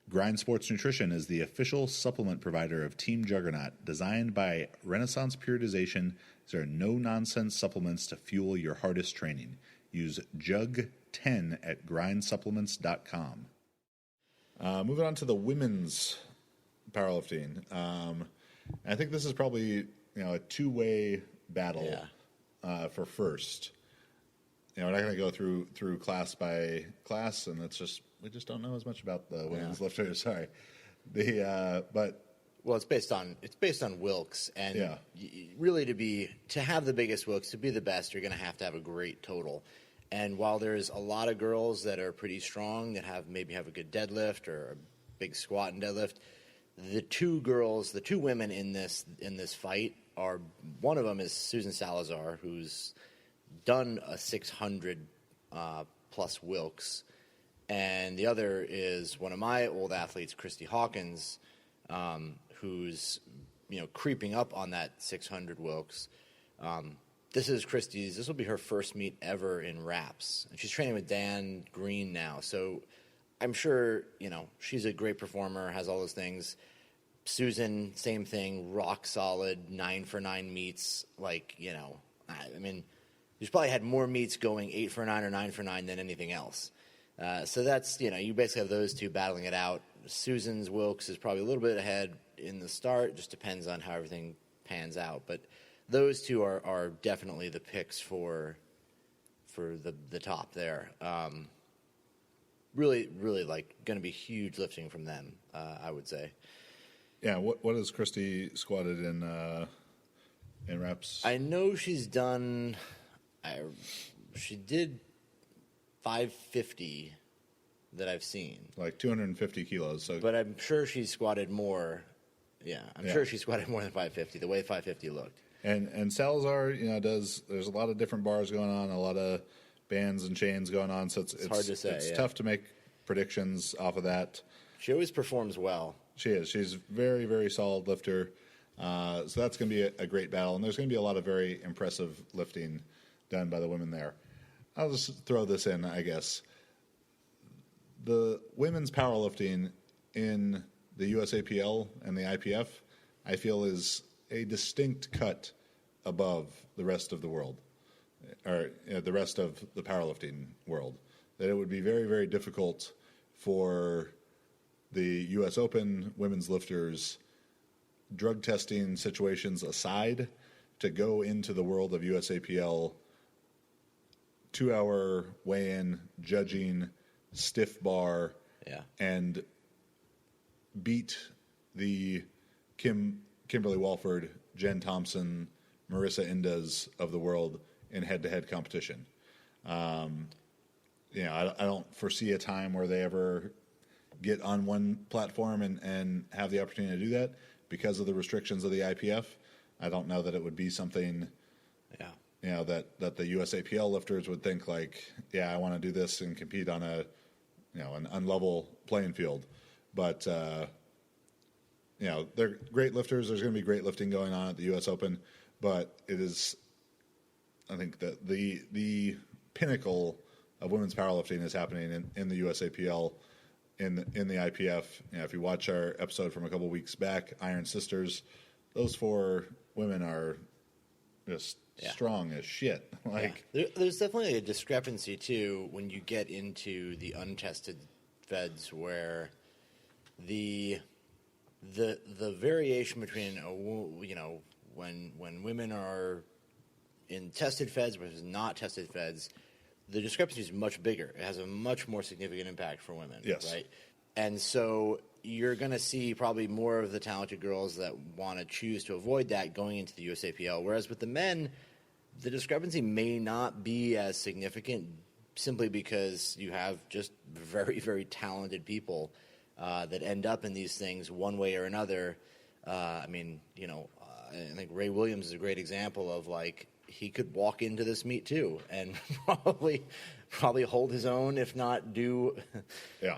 Speaker 1: Grind Sports Nutrition is the official supplement provider of Team Juggernaut. Designed by Renaissance Periodization, there are no-nonsense supplements to fuel your hardest training. Use JUG10 at grindsupplements.com. Moving on to the women's powerlifting. I think this is probably a two-way battle for first. We're not going to go through class by class, and we just don't know as much about the women's lifters. Sorry, but
Speaker 2: Well, it's based on Wilks, and really to have the biggest Wilks, to be the best, you're going to have a great total. And while there's a lot of girls that are pretty strong that maybe have a good deadlift or a big squat and deadlift, the two women in this fight are, one of them is Susan Salazar, who's done a 600 plus Wilks, and the other is one of my old athletes, Christy Hawkins, who's creeping up on that 600 Wilks. This will be her first meet ever in wraps, and she's training with Dan Green now. So I'm sure she's a great performer, has all those things. Susan, same thing, rock solid, 9 for 9 meets. She's probably had more meets going 8 for 9 or 9 for 9 than anything else. So that's, you basically have those two battling it out. Susan's Wilks is probably a little bit ahead in the start. Just depends on how everything pans out. But those two are definitely the picks for the top there. Really, really going to be huge lifting from them, I would say.
Speaker 1: Yeah, what has Christy squatted in reps?
Speaker 2: I know she's done. She did 550 that I've seen,
Speaker 1: like 250 kilos. So,
Speaker 2: but I'm sure she squatted more. Yeah, I'm sure she squatted more than 550. The way 550 looked.
Speaker 1: And Salazar, there's a lot of different bars going on, a lot of bands and chains going on. So it's
Speaker 2: hard to say.
Speaker 1: It's tough to make predictions off of that.
Speaker 2: She always performs well.
Speaker 1: She is. She's very, very solid lifter. So that's going to be a great battle. And there's going to be a lot of very impressive lifting done by the women there. I'll just throw this in, I guess. The women's powerlifting in the USAPL and the IPF, I feel, is a distinct cut above the rest of the world, or the rest of the powerlifting world. That it would be very, very difficult for the US Open women's lifters, drug testing situations aside, to go into the world of USAPL 2-hour weigh-in, judging, stiff bar, and beat the Kimberly Walford, Jen Thompson, Marissa Indes of the world in head-to-head competition. I don't foresee a time where they ever get on one platform and have the opportunity to do that because of the restrictions of the IPF. I don't know that it would be something that the USAPL lifters would think I want to do this and compete on an unlevel playing field. But they're great lifters. There's going to be great lifting going on at the US Open, but it is, I think, that the pinnacle of women's powerlifting is happening in the USAPL, in the IPF. If you watch our episode from a couple weeks back, Iron Sisters, those 4 women are just strong as shit.
Speaker 2: There's definitely a discrepancy too when you get into the untested feds, where the variation between when women are in tested feds versus not tested feds, the discrepancy is much bigger. It has a much more significant impact for women.
Speaker 1: Yes.
Speaker 2: Right? And so you're going to see probably more of the talented girls that want to choose to avoid that going into the USAPL. Whereas with the men, the discrepancy may not be as significant, simply because you have just very, very talented people that end up in these things one way or another. I think Ray Williams is a great example of he could walk into this meet too and probably hold his own, if not do.
Speaker 1: Yeah.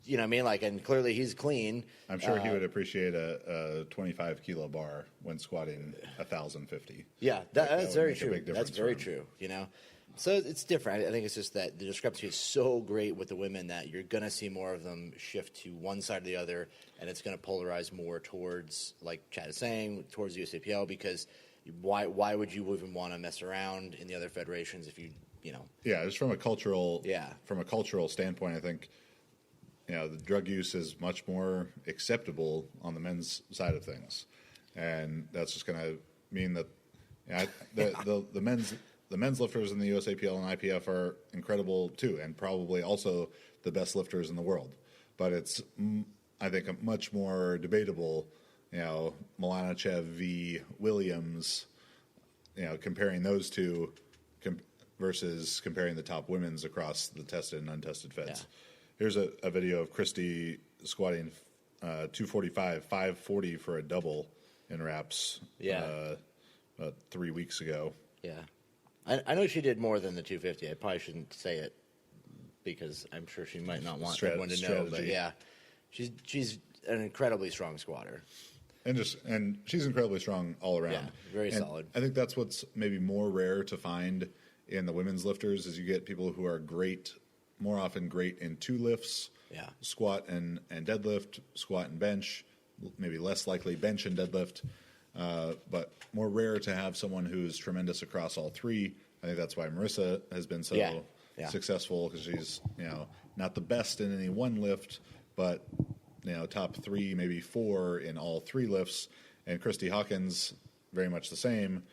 Speaker 2: you know what I mean? Like, and clearly he's clean.
Speaker 1: I'm sure he would appreciate a 25 kilo bar when squatting 1,050.
Speaker 2: Yeah,
Speaker 1: That
Speaker 2: that's
Speaker 1: would
Speaker 2: very
Speaker 1: make a
Speaker 2: true.
Speaker 1: big difference
Speaker 2: That's very
Speaker 1: for him.
Speaker 2: true. You know, so it's different. I think it's just that the discrepancy is so great with the women that you're going to see more of them shift to one side or the other, and it's going to polarize more towards, like Chad is saying, towards the USAPL, because why would you even want to mess around in the other federations if you know?
Speaker 1: Yeah, just from a cultural
Speaker 2: Yeah.
Speaker 1: standpoint, I think the drug use is much more acceptable on the men's side of things, and that's just going to mean that the men's lifters in the USAPL and IPF are incredible too, and probably also the best lifters in the world. But it's, I think, a much more debatable, Milanachev v. Williams, comparing those two versus comparing the top women's across the tested and untested feds.
Speaker 2: Yeah.
Speaker 1: Here's a video of Christy squatting 245, 540 for a double in reps.
Speaker 2: Yeah.
Speaker 1: 3 weeks ago.
Speaker 2: Yeah, I know she did more than the 250. I probably shouldn't say it because I'm sure she might not want everyone to know. But yeah, she's an incredibly strong squatter.
Speaker 1: And she's incredibly strong all around.
Speaker 2: Yeah, very solid.
Speaker 1: I think that's what's maybe more rare to find in the women's lifters is you get people who are great, more often great in two lifts, squat and deadlift, squat and bench, maybe less likely bench and deadlift, but more rare to have someone who's tremendous across all three. I think that's why Marissa has been so successful, because she's not the best in any one lift, but top 3, maybe 4 in all 3 lifts. And Christy Hawkins, very much the same.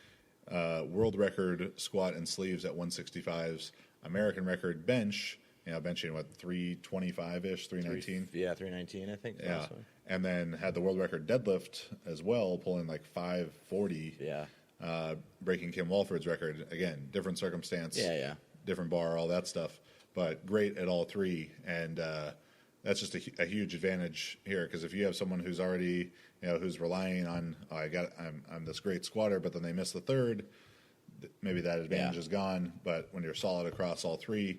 Speaker 1: World record squat and sleeves at 165s. American record bench, benching 325-ish, 319.
Speaker 2: 319, I think.
Speaker 1: Yeah, and then had the world record deadlift as well, pulling like 540.
Speaker 2: Yeah.
Speaker 1: Breaking Kim Walford's record again, different circumstance.
Speaker 2: Yeah.
Speaker 1: Different bar, all that stuff, but great at all 3, and that's just a huge advantage here, because if you have someone who's already who's relying on I'm this great squatter, but then they miss the third, maybe that advantage is gone. But when you're solid across all 3,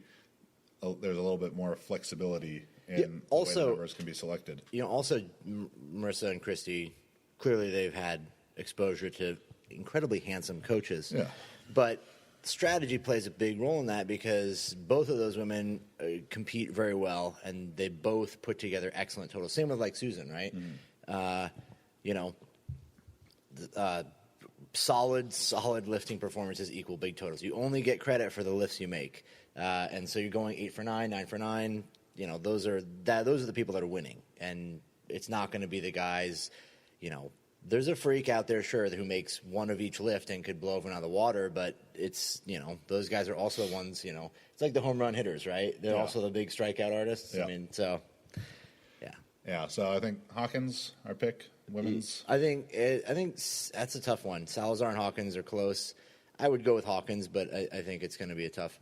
Speaker 1: there's a little bit more flexibility in the way the numbers can be selected.
Speaker 2: Also Marissa and Christy, clearly they've had exposure to incredibly handsome coaches.
Speaker 1: Yeah,
Speaker 2: but strategy plays a big role in that, because both of those women compete very well, and they both put together excellent totals. Same with like Susan, right? Solid lifting performances equal big totals. You only get credit for the lifts you make, and so you're going 8 for 9, 9 for 9. Those are the people that are winning, and it's not going to be the guys. There's a freak out there, sure, who makes one of each lift and could blow everyone out of the water, but it's, those guys are also the ones, it's like the home run hitters, right? They're also the big strikeout artists.
Speaker 1: Yeah.
Speaker 2: I mean, so, yeah.
Speaker 1: Yeah, so I think Hawkins, our pick, women's.
Speaker 2: I think that's a tough one. Salazar and Hawkins are close. I would go with Hawkins, but I think it's going to be a tough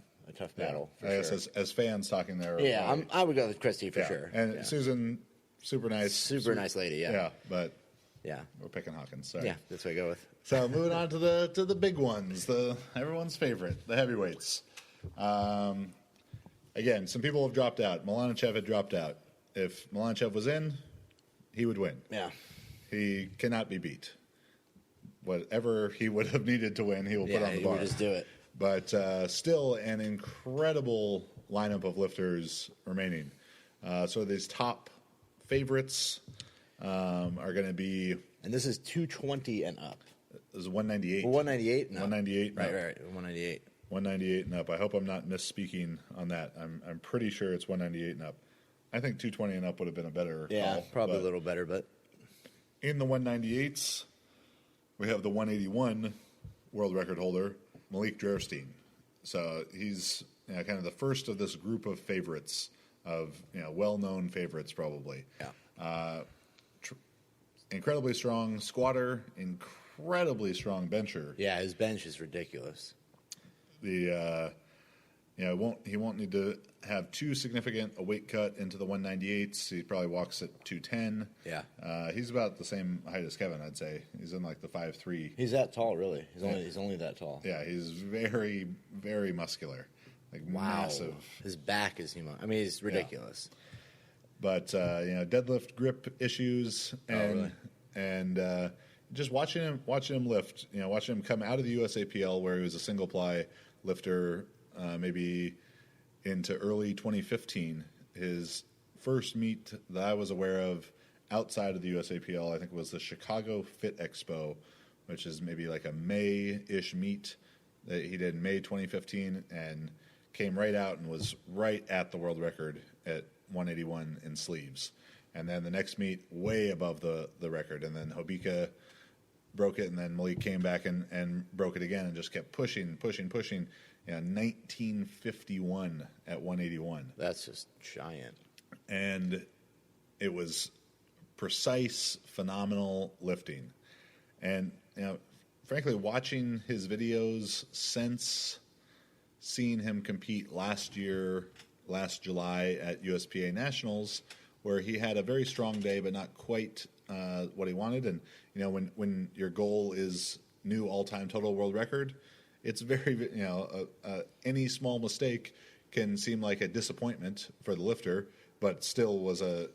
Speaker 2: battle.
Speaker 1: I guess as fans talking there.
Speaker 2: Yeah, I would go with Christy for sure.
Speaker 1: And Susan, super nice.
Speaker 2: Nice lady, yeah.
Speaker 1: Yeah, but...
Speaker 2: Yeah,
Speaker 1: we're picking Hawkins. Sorry.
Speaker 2: Yeah, that's what I go with.
Speaker 1: So moving on to the big ones, everyone's favorite, the heavyweights. Again, some people have dropped out. Milanachev had dropped out. If Milanachev was in, he would win.
Speaker 2: Yeah,
Speaker 1: he cannot be beat. Whatever he would have needed to win, he will put on the bar.
Speaker 2: he would just do it.
Speaker 1: But still, an incredible lineup of lifters remaining. So these top favorites. Are going to be,
Speaker 2: and this is 220 and up.
Speaker 1: This is 198.
Speaker 2: Well, 198. No.
Speaker 1: 198.
Speaker 2: Right. 198.
Speaker 1: 198 and up. I hope I'm not misspeaking on that. I'm pretty sure it's 198 and up. I think 220 and up would have been a better call.
Speaker 2: Probably a little better, but
Speaker 1: in the 198s, we have the 181 world record holder, Malik Jerstein. So he's kind of the first of this group of favorites, of well-known favorites probably.
Speaker 2: Yeah.
Speaker 1: Incredibly strong squatter, incredibly strong bencher.
Speaker 2: Yeah, his bench is ridiculous.
Speaker 1: He won't need to have too significant a weight cut into the 198s. He probably walks at 210.
Speaker 2: Yeah.
Speaker 1: He's about the same height as Kevin, I'd say. He's in like the 5'3".
Speaker 2: He's that tall, really. He's only that tall.
Speaker 1: Yeah, he's very, very muscular. Like massive.
Speaker 2: His back is humongous. I mean, he's ridiculous.
Speaker 1: but deadlift grip issues and just watching him lift, watching him come out of the USAPL where he was a single ply lifter, maybe into early 2015. His first meet that I was aware of outside of the USAPL, I think, was the Chicago Fit Expo, which is maybe like a May-ish meet that he did in May 2015, and came right out and was right at the world record at 181 in sleeves. And then the next meet, way above the record. And then Hobika broke it, and then Malik came back and broke it again and just kept pushing. 1951 at 181.
Speaker 2: That's just giant.
Speaker 1: And it was precise, phenomenal lifting. And, frankly, watching his videos since seeing him compete last July at USPA Nationals, where he had a very strong day, but not quite what he wanted. And, when your goal is new all-time total world record, it's very, any small mistake can seem like a disappointment for the lifter, but still was a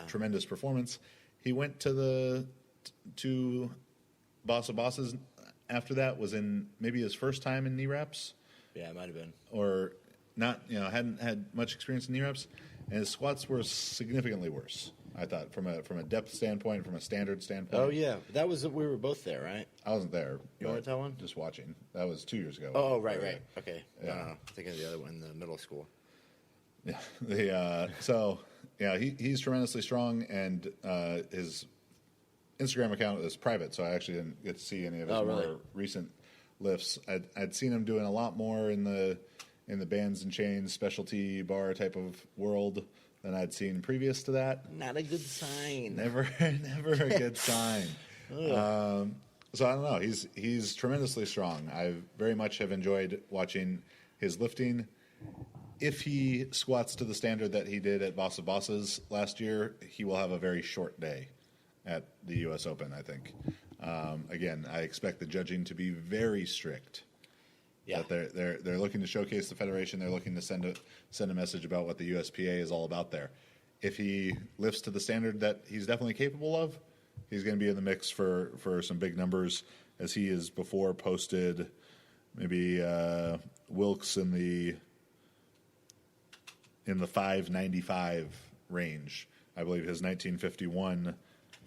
Speaker 1: tremendous performance. He went to Boss of Bosses after that, was in maybe his first time in knee wraps.
Speaker 2: Yeah, it might have been.
Speaker 1: Or not, hadn't had much experience in knee wraps, and his squats were significantly worse, I thought, from a depth standpoint, from a standard standpoint.
Speaker 2: Oh, yeah. That was, we were both there, right?
Speaker 1: I wasn't there.
Speaker 2: You weren't at that one?
Speaker 1: Just watching. That was 2 years ago.
Speaker 2: Oh, right. Okay.
Speaker 1: Yeah.
Speaker 2: No. I'm thinking of the other one in the middle school.
Speaker 1: Yeah. He's tremendously strong, and his Instagram account is private, so I actually didn't get to see any of his more recent lifts. I'd seen him doing a lot more in the bands and chains specialty bar type of world than I'd seen previous to that.
Speaker 2: Not a good sign.
Speaker 1: Never a good sign. So I don't know. He's tremendously strong. I very much have enjoyed watching his lifting. If he squats to the standard that he did at Boss of Bosses last year, he will have a very short day at the U.S. Open, I think. Again, I expect the judging to be very strict.
Speaker 2: Yeah,
Speaker 1: but they're looking to showcase the federation. They're looking to send a message about what the USPA is all about there. If he lifts to the standard that he's definitely capable of, he's going to be in the mix for some big numbers, as he has before posted maybe Wilkes in the 595 range. I believe his 1951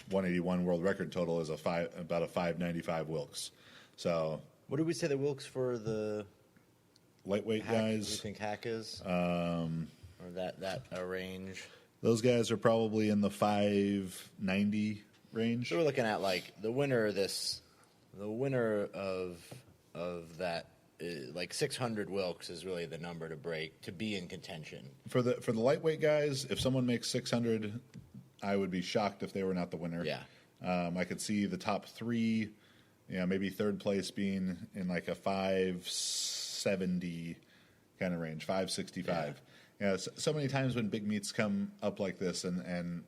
Speaker 1: 181 world record total is about a 595 Wilkes. So
Speaker 2: what did we say the Wilkes for the
Speaker 1: lightweight
Speaker 2: hack,
Speaker 1: guys?
Speaker 2: you think hack is? Or that range?
Speaker 1: Those guys are probably in the 590 range.
Speaker 2: So we're looking at like the winner of that. Like 600 Wilkes is really the number to break to be in contention.
Speaker 1: For the lightweight guys, if someone makes 600, I would be shocked if they were not the winner.
Speaker 2: Yeah.
Speaker 1: I could see the top three, maybe third place being in like a 570 kind of range, 565. So many times when big meets come up like this, and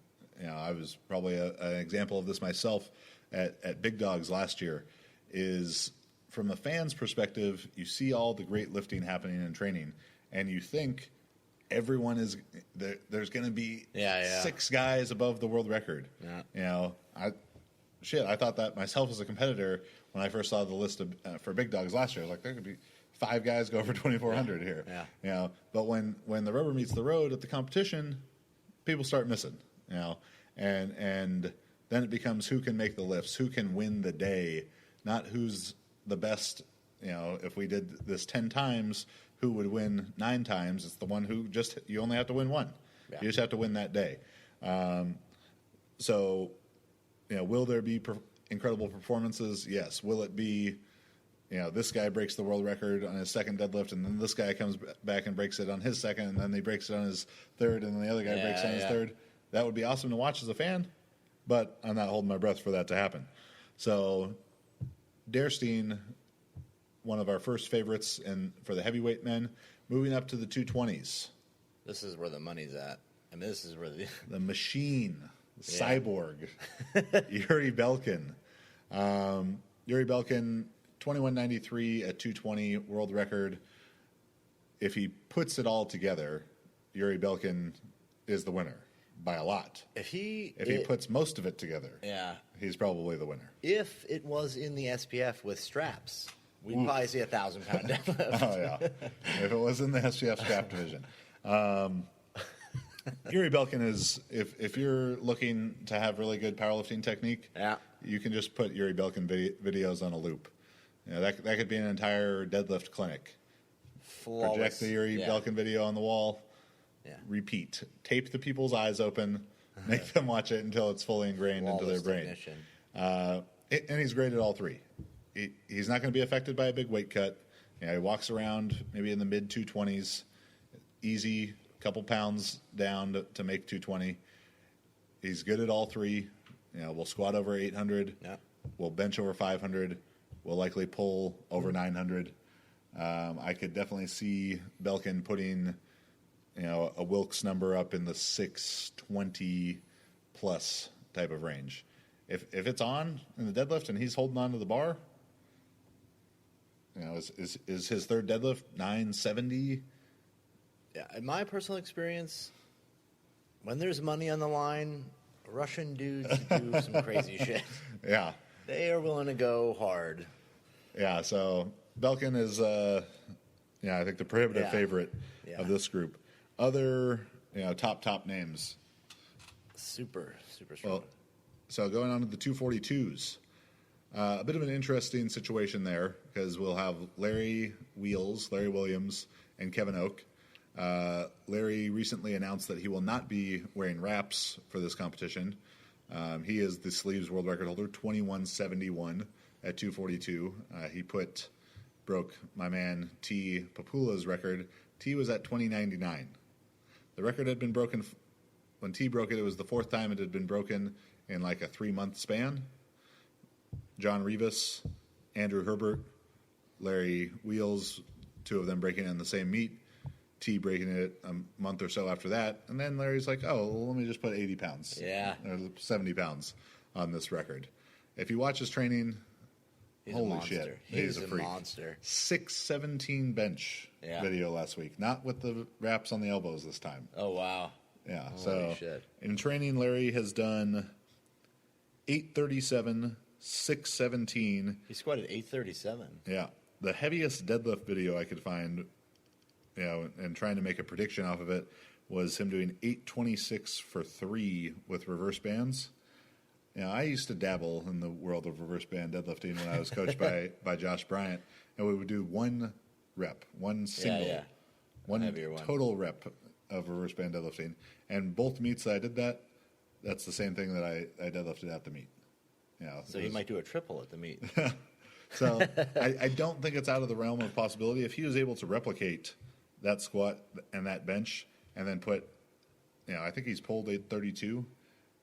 Speaker 1: I was probably an example of this myself at Big Dogs last year, is from a fan's perspective, you see all the great lifting happening in training, and you think everyone is there's going to be 6 guys above the world record.
Speaker 2: Yeah.
Speaker 1: I thought that myself as a competitor when I first saw the list of, for Big Dogs last year. I was like, there could be 5 guys go over 2,400 here.
Speaker 2: Yeah.
Speaker 1: But when the rubber meets the road at the competition, people start missing. And then it becomes who can make the lifts, who can win the day, not who's the best. If we did this 10 times, who would win 9 times? It's the one who you only have to win one.
Speaker 2: Yeah.
Speaker 1: You just have to win that day. Will there be incredible performances? Yes. Will it be, this guy breaks the world record on his second deadlift, and then this guy comes back and breaks it on his second, and then he breaks it on his third, and then the other guy breaks it on his third? That would be awesome to watch as a fan, but I'm not holding my breath for that to happen. So Derstein, one of our first favorites for the heavyweight men, moving up to the 220s.
Speaker 2: This is where the money's at. I mean, this is where
Speaker 1: the machine, cyborg, Yuri Belkin. Yuri Belkin, 2193 at 220 world record. If he puts it all together, Yuri Belkin is the winner. by a lot.
Speaker 2: If he
Speaker 1: puts most of it together,
Speaker 2: yeah,
Speaker 1: he's probably the winner.
Speaker 2: if it was in the SPF with straps, we'd probably see 1,000-pound deadlift.
Speaker 1: Oh yeah, if it was in the SPF strap division. Yuri Belkin is, if you're looking to have really good powerlifting technique,
Speaker 2: Yeah.
Speaker 1: you can just put Yuri Belkin videos on a loop. You know, that could be an entire deadlift clinic.
Speaker 2: Flawless.
Speaker 1: Project the Yuri Belkin video on the wall.
Speaker 2: Yeah.
Speaker 1: Repeat. Tape the people's eyes open. Make them watch it until it's fully ingrained into their brain.
Speaker 2: Technician.
Speaker 1: And he's great at all three. He's not going to be affected by a big weight cut. You know, he walks around maybe in the mid 220s, easy, couple pounds down to make 220. He's good at all three. You know, we'll squat over 800.
Speaker 2: Yeah.
Speaker 1: We'll bench over 500. We'll likely pull over 900. I could definitely see Belkin putting, you know, a Wilks number up in the 620 plus type of range. If it's on in the deadlift and he's holding on to the bar, you know, is his third deadlift 970?
Speaker 2: Yeah, in my personal experience, when there's money on the line, Russian dudes do some crazy shit.
Speaker 1: Yeah.
Speaker 2: They are willing to go hard.
Speaker 1: Yeah, so Belkin is, I think the prohibitive favorite of this group. Other, top names.
Speaker 2: Super strong.
Speaker 1: Well, so going on to the 242s, a bit of an interesting situation there because we'll have Larry Williams, and Kevin Oak. Larry recently announced that he will not be wearing wraps for this competition. He is the sleeves world record holder, 2171 at 242. He broke my man T. Papula's record. T was at 2099. The record had been broken when T broke it. It was the fourth time it had been broken in like a 3-month span. John Rivas, Andrew Herbert, Larry Wheels, two of them breaking it in the same meet. T breaking it a month or so after that. And then Larry's like, let me just put 80 pounds.
Speaker 2: Yeah.
Speaker 1: Or 70 pounds on this record. If you watch his training, holy shit.
Speaker 2: He's a
Speaker 1: freak.
Speaker 2: monster.
Speaker 1: 617 bench video last week. Not with the wraps on the elbows this time.
Speaker 2: Oh, wow.
Speaker 1: Yeah.
Speaker 2: Holy shit.
Speaker 1: In training, Larry has done 837, 617.
Speaker 2: He squatted 837.
Speaker 1: Yeah. The heaviest deadlift video I could find, and trying to make a prediction off of it, was him doing 826 for 3 with reverse bands. I used to dabble in the world of reverse band deadlifting when I was coached by Josh Bryant, and we would do one rep, one single, one total rep of reverse band deadlifting. And both meets that I did that's the same thing that I deadlifted at the meet.
Speaker 2: So he might do a triple at the meet.
Speaker 1: So I don't think it's out of the realm of possibility. If he was able to replicate that squat and that bench and then put, I think he's pulled 832.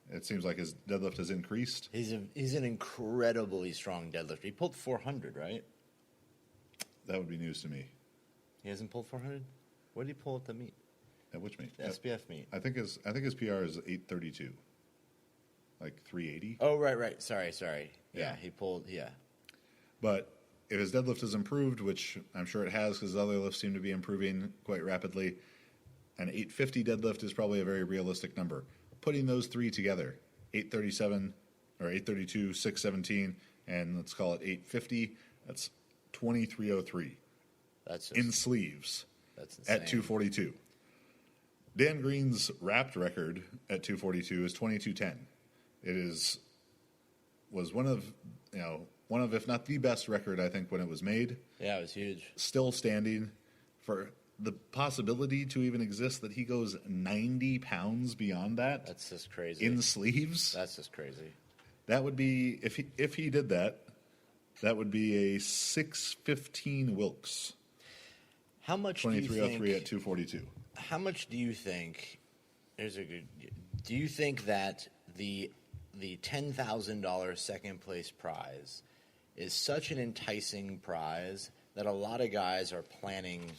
Speaker 1: It seems like his deadlift has increased.
Speaker 2: He's an incredibly strong deadlifter. He pulled 400, right?
Speaker 1: That would be news to me.
Speaker 2: He hasn't pulled 400? What did he pull at the meet?
Speaker 1: At which meet?
Speaker 2: The SPF meet.
Speaker 1: I think his PR is 832. Like 380.
Speaker 2: Oh, right. Sorry. Yeah, he pulled,
Speaker 1: But if his deadlift has improved, which I'm sure it has because other lifts seem to be improving quite rapidly, an 850 deadlift is probably a very realistic number. Putting those three together, 837 or 832, 617, and let's call it 850, that's 2303.
Speaker 2: That's
Speaker 1: in sleeves.
Speaker 2: That's insane.
Speaker 1: At 242. Dan Green's wrapped record at 242 is 2210. It was one of if not the best record I think when it was made.
Speaker 2: Yeah, it was huge.
Speaker 1: Still standing. For the possibility to even exist that he goes 90 pounds beyond that.
Speaker 2: That's just crazy.
Speaker 1: In sleeves.
Speaker 2: That's just crazy.
Speaker 1: That would be if he did that would be a 615 Wilks.
Speaker 2: How much do you think
Speaker 1: 2303 at 242.
Speaker 2: How much do you think do you think that the $10,000 second place prize is such an enticing prize that a lot of guys are planning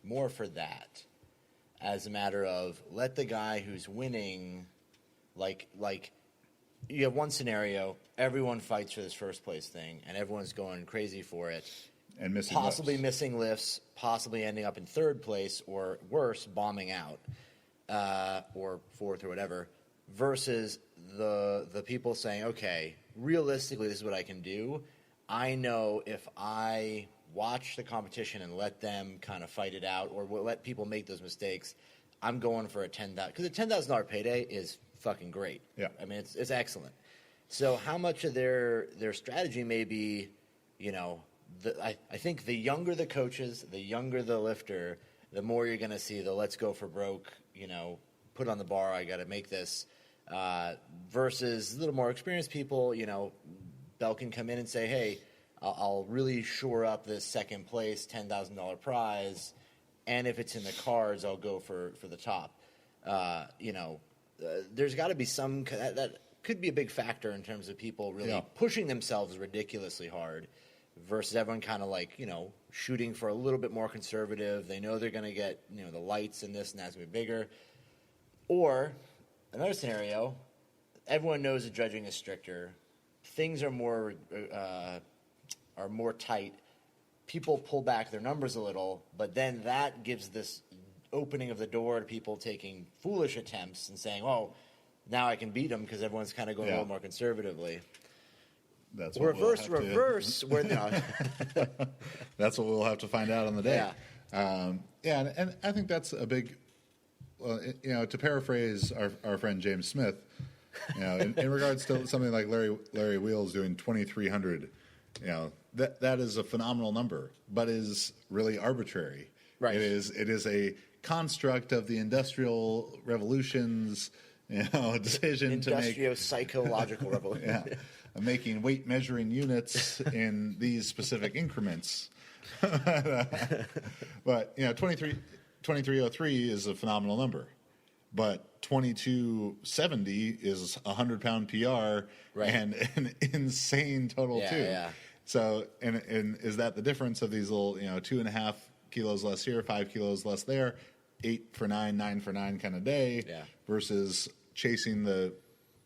Speaker 2: more for that as a matter of let the guy who's winning, like you have one scenario, everyone fights for this first place thing and everyone's going crazy for it.
Speaker 1: And
Speaker 2: missing lifts, possibly ending up in third place or worse, bombing out, or fourth or whatever. versus the people saying, okay, realistically, this is what I can do. I know if I watch the competition and let them kind of fight it out, or let people make those mistakes, I'm going for a $10,000, because a $10,000 payday is fucking great.
Speaker 1: Yeah.
Speaker 2: I mean, it's excellent. So how much of their strategy may be, you know, I think the younger the coaches, the younger the lifter, the more you're going to see the let's go for broke, you know, put on the bar, I got to make this, versus a little more experienced people. You know, Bell can come in and say, hey, I'll really shore up this second place $10,000 prize, and if it's in the cards, I'll go for the top. You know, there's got to be some that could be a big factor in terms of people really pushing themselves ridiculously hard versus everyone kind of like, you know, shooting for a little bit more conservative. They know they're going to get, you know, the lights and this and that's going to be bigger. Or another scenario, everyone knows the judging is stricter. Things are more tight. People pull back their numbers a little, but then that gives this opening of the door to people taking foolish attempts and saying, oh, now I can beat them because everyone's kind of going a little more conservatively.
Speaker 1: That's what
Speaker 2: reverse. Where
Speaker 1: that's what we'll have to find out on the day. And I think that's a big. Well, you know, to paraphrase our friend James Smith, you know, in regards to something like Larry Wheels doing 2,300, you know, that is a phenomenal number, but is really arbitrary.
Speaker 2: Right.
Speaker 1: It is a construct of the Industrial Revolution's, you know, decision to make
Speaker 2: psychological revolution.
Speaker 1: Making weight measuring units in these specific increments. But you know, 2303 is a phenomenal number, but 2270 is a 100-pound PR and an insane total too. Yeah. So, and is that the difference of these little, you know, 2.5 kilos less here, 5 kilos less there, 8 for 9, 9 for 9 kind of day, versus chasing the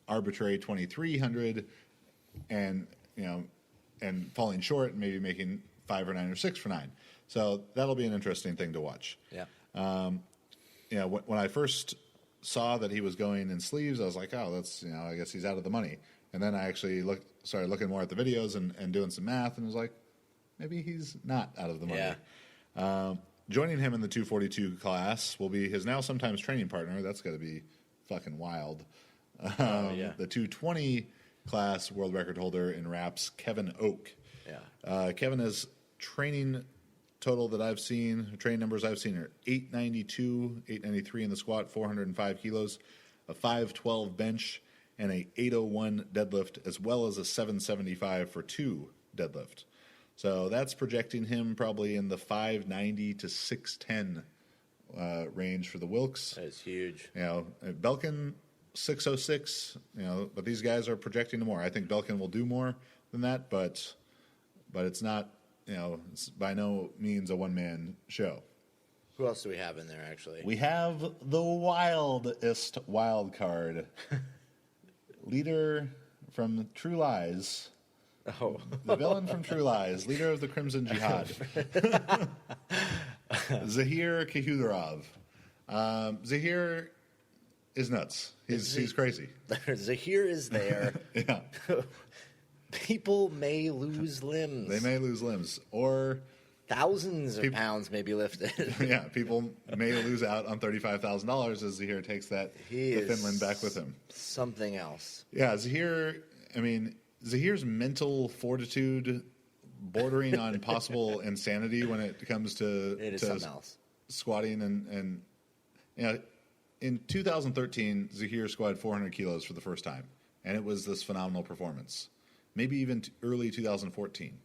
Speaker 1: arbitrary 2300 and, you know, and falling short and maybe making 5 for 9 or 6 for 9. So that'll be an interesting thing to watch.
Speaker 2: Yeah.
Speaker 1: You know, when I first saw that he was going in sleeves, I was like, oh, that's, you know, I guess he's out of the money. And then I actually started looking more at the videos and doing some math, and was like, maybe he's not out of the money. Yeah. Joining him in the 242 class will be his now sometimes training partner. That's got to be fucking wild. The 220 class world record holder in wraps, Kevin Oak. Yeah. Kevin has training total that I've seen, train numbers I've seen are 892, 893 in the squat, 405 kilos, a 512 bench, and a 801 deadlift, as well as a 775 for 2 deadlift. So that's projecting him probably in the 590 to 610 range for the Wilks.
Speaker 2: That's huge.
Speaker 1: You know, Belkin 606. You know, but these guys are projecting more. I think Belkin will do more than that, but it's not. You know, it's by no means a one-man show.
Speaker 2: Who else do we have in there, actually?
Speaker 1: We have the wildest wild card. Leader from True Lies.
Speaker 2: Oh.
Speaker 1: The villain from True Lies. Leader of the Crimson Jihad. Zahir Kahudorov. Zahir is nuts. He's crazy.
Speaker 2: Zahir is there.
Speaker 1: Yeah.
Speaker 2: People may lose limbs.
Speaker 1: They may lose limbs. Or
Speaker 2: thousands of pounds may be lifted.
Speaker 1: Yeah, people may lose out on $35,000 as Zahir takes the Finland back with him.
Speaker 2: Something else.
Speaker 1: Yeah, Zahir, I mean, Zahir's mental fortitude bordering on possible insanity when it comes to
Speaker 2: something else.
Speaker 1: Squatting and you know, in 2013, Zahir squatted 400 kilos for the first time, and it was this phenomenal performance. Maybe even early 2014.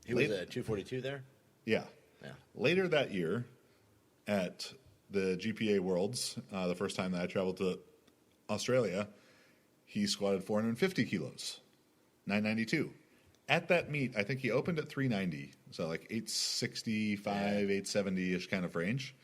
Speaker 2: He was at 242 there?
Speaker 1: Yeah. Later that year, at the GPA Worlds, the first time that I traveled to Australia, he squatted 450 kilos, 992. At that meet, I think he opened at 390, so like 865, 870-ish kind of range.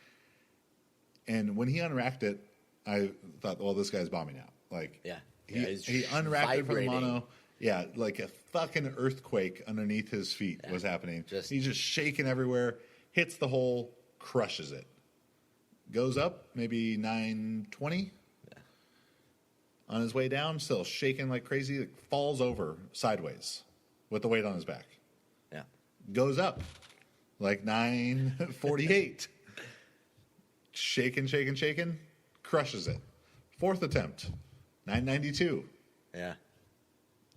Speaker 1: And when he unracked it, I thought, well, this guy's bombing out. Like, he unracked it for the mono. Yeah, like a fucking earthquake underneath his feet was happening. He's just shaking everywhere, hits the hole, crushes it. Goes up, maybe 920. On his way down, still shaking like crazy, falls over sideways with the weight on his back.
Speaker 2: Yeah.
Speaker 1: Goes up like 948. shaking, crushes it. Fourth attempt, 992.
Speaker 2: Yeah.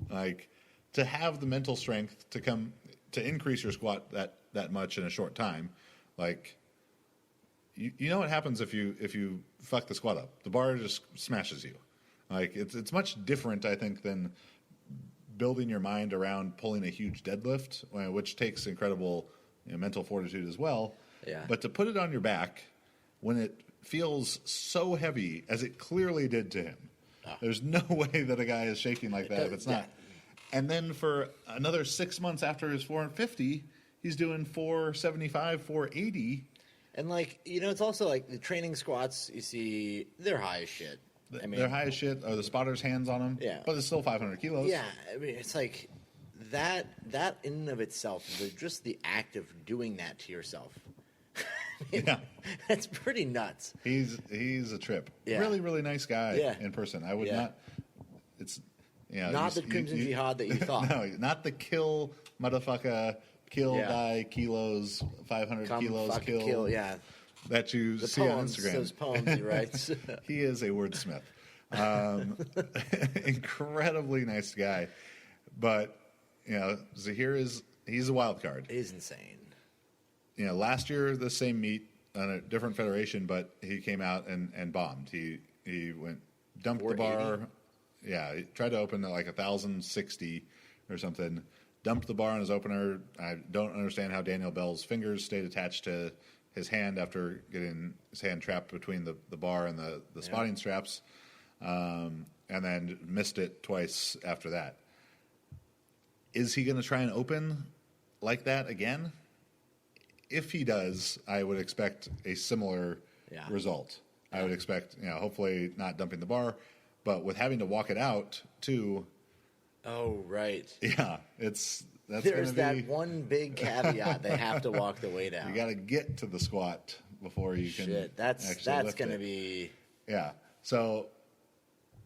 Speaker 1: Like, to have the mental strength to increase your squat that much in a short time, like, you know what happens if you fuck the squat up? The bar just smashes you. Like, it's much different, I think, than building your mind around pulling a huge deadlift, which takes incredible mental fortitude as well.
Speaker 2: Yeah.
Speaker 1: But to put it on your back when it feels so heavy, as it clearly did to him, there's no way that a guy is shaking like that if it's not. And then for another 6 months after his 450, he's doing 475, 480.
Speaker 2: And, like, it's also like the training squats, you see, they're high as shit. I mean,
Speaker 1: they're high as shit. Are the spotters' hands on them?
Speaker 2: Yeah.
Speaker 1: But it's still 500 kilos.
Speaker 2: Yeah. I mean, it's like that in and of itself, just the act of doing that to yourself.
Speaker 1: Yeah.
Speaker 2: That's pretty nuts.
Speaker 1: He's a trip.
Speaker 2: Yeah.
Speaker 1: Really, really nice guy
Speaker 2: Yeah.
Speaker 1: in person. I would not. It's
Speaker 2: not the Crimson Jihad that you thought.
Speaker 1: No, not the kill motherfucker, die kilos, 500 kilos kill.
Speaker 2: Yeah.
Speaker 1: That you
Speaker 2: The
Speaker 1: see
Speaker 2: poems,
Speaker 1: on Instagram.
Speaker 2: those poems he writes.
Speaker 1: He is a wordsmith. Incredibly nice guy. But, Zahir he's a wild card.
Speaker 2: He's insane.
Speaker 1: Last year, the same meet on a different federation, but he came out and bombed. He dumped the bar. Yeah, he tried to open at like 1,060 or something. Dumped the bar on his opener. I don't understand how Daniel Bell's fingers stayed attached to his hand after getting his hand trapped between the bar and the spotting straps, and then missed it twice after that. Is he going to try and open like that again? If he does, I would expect a similar result. I would expect, hopefully not dumping the bar, but with having to walk it out too.
Speaker 2: Oh, right.
Speaker 1: Yeah, there's
Speaker 2: that one big caveat. They have to walk the weight out.
Speaker 1: You got to get to the squat before you can.
Speaker 2: Shit, that's going to be.
Speaker 1: Yeah. So.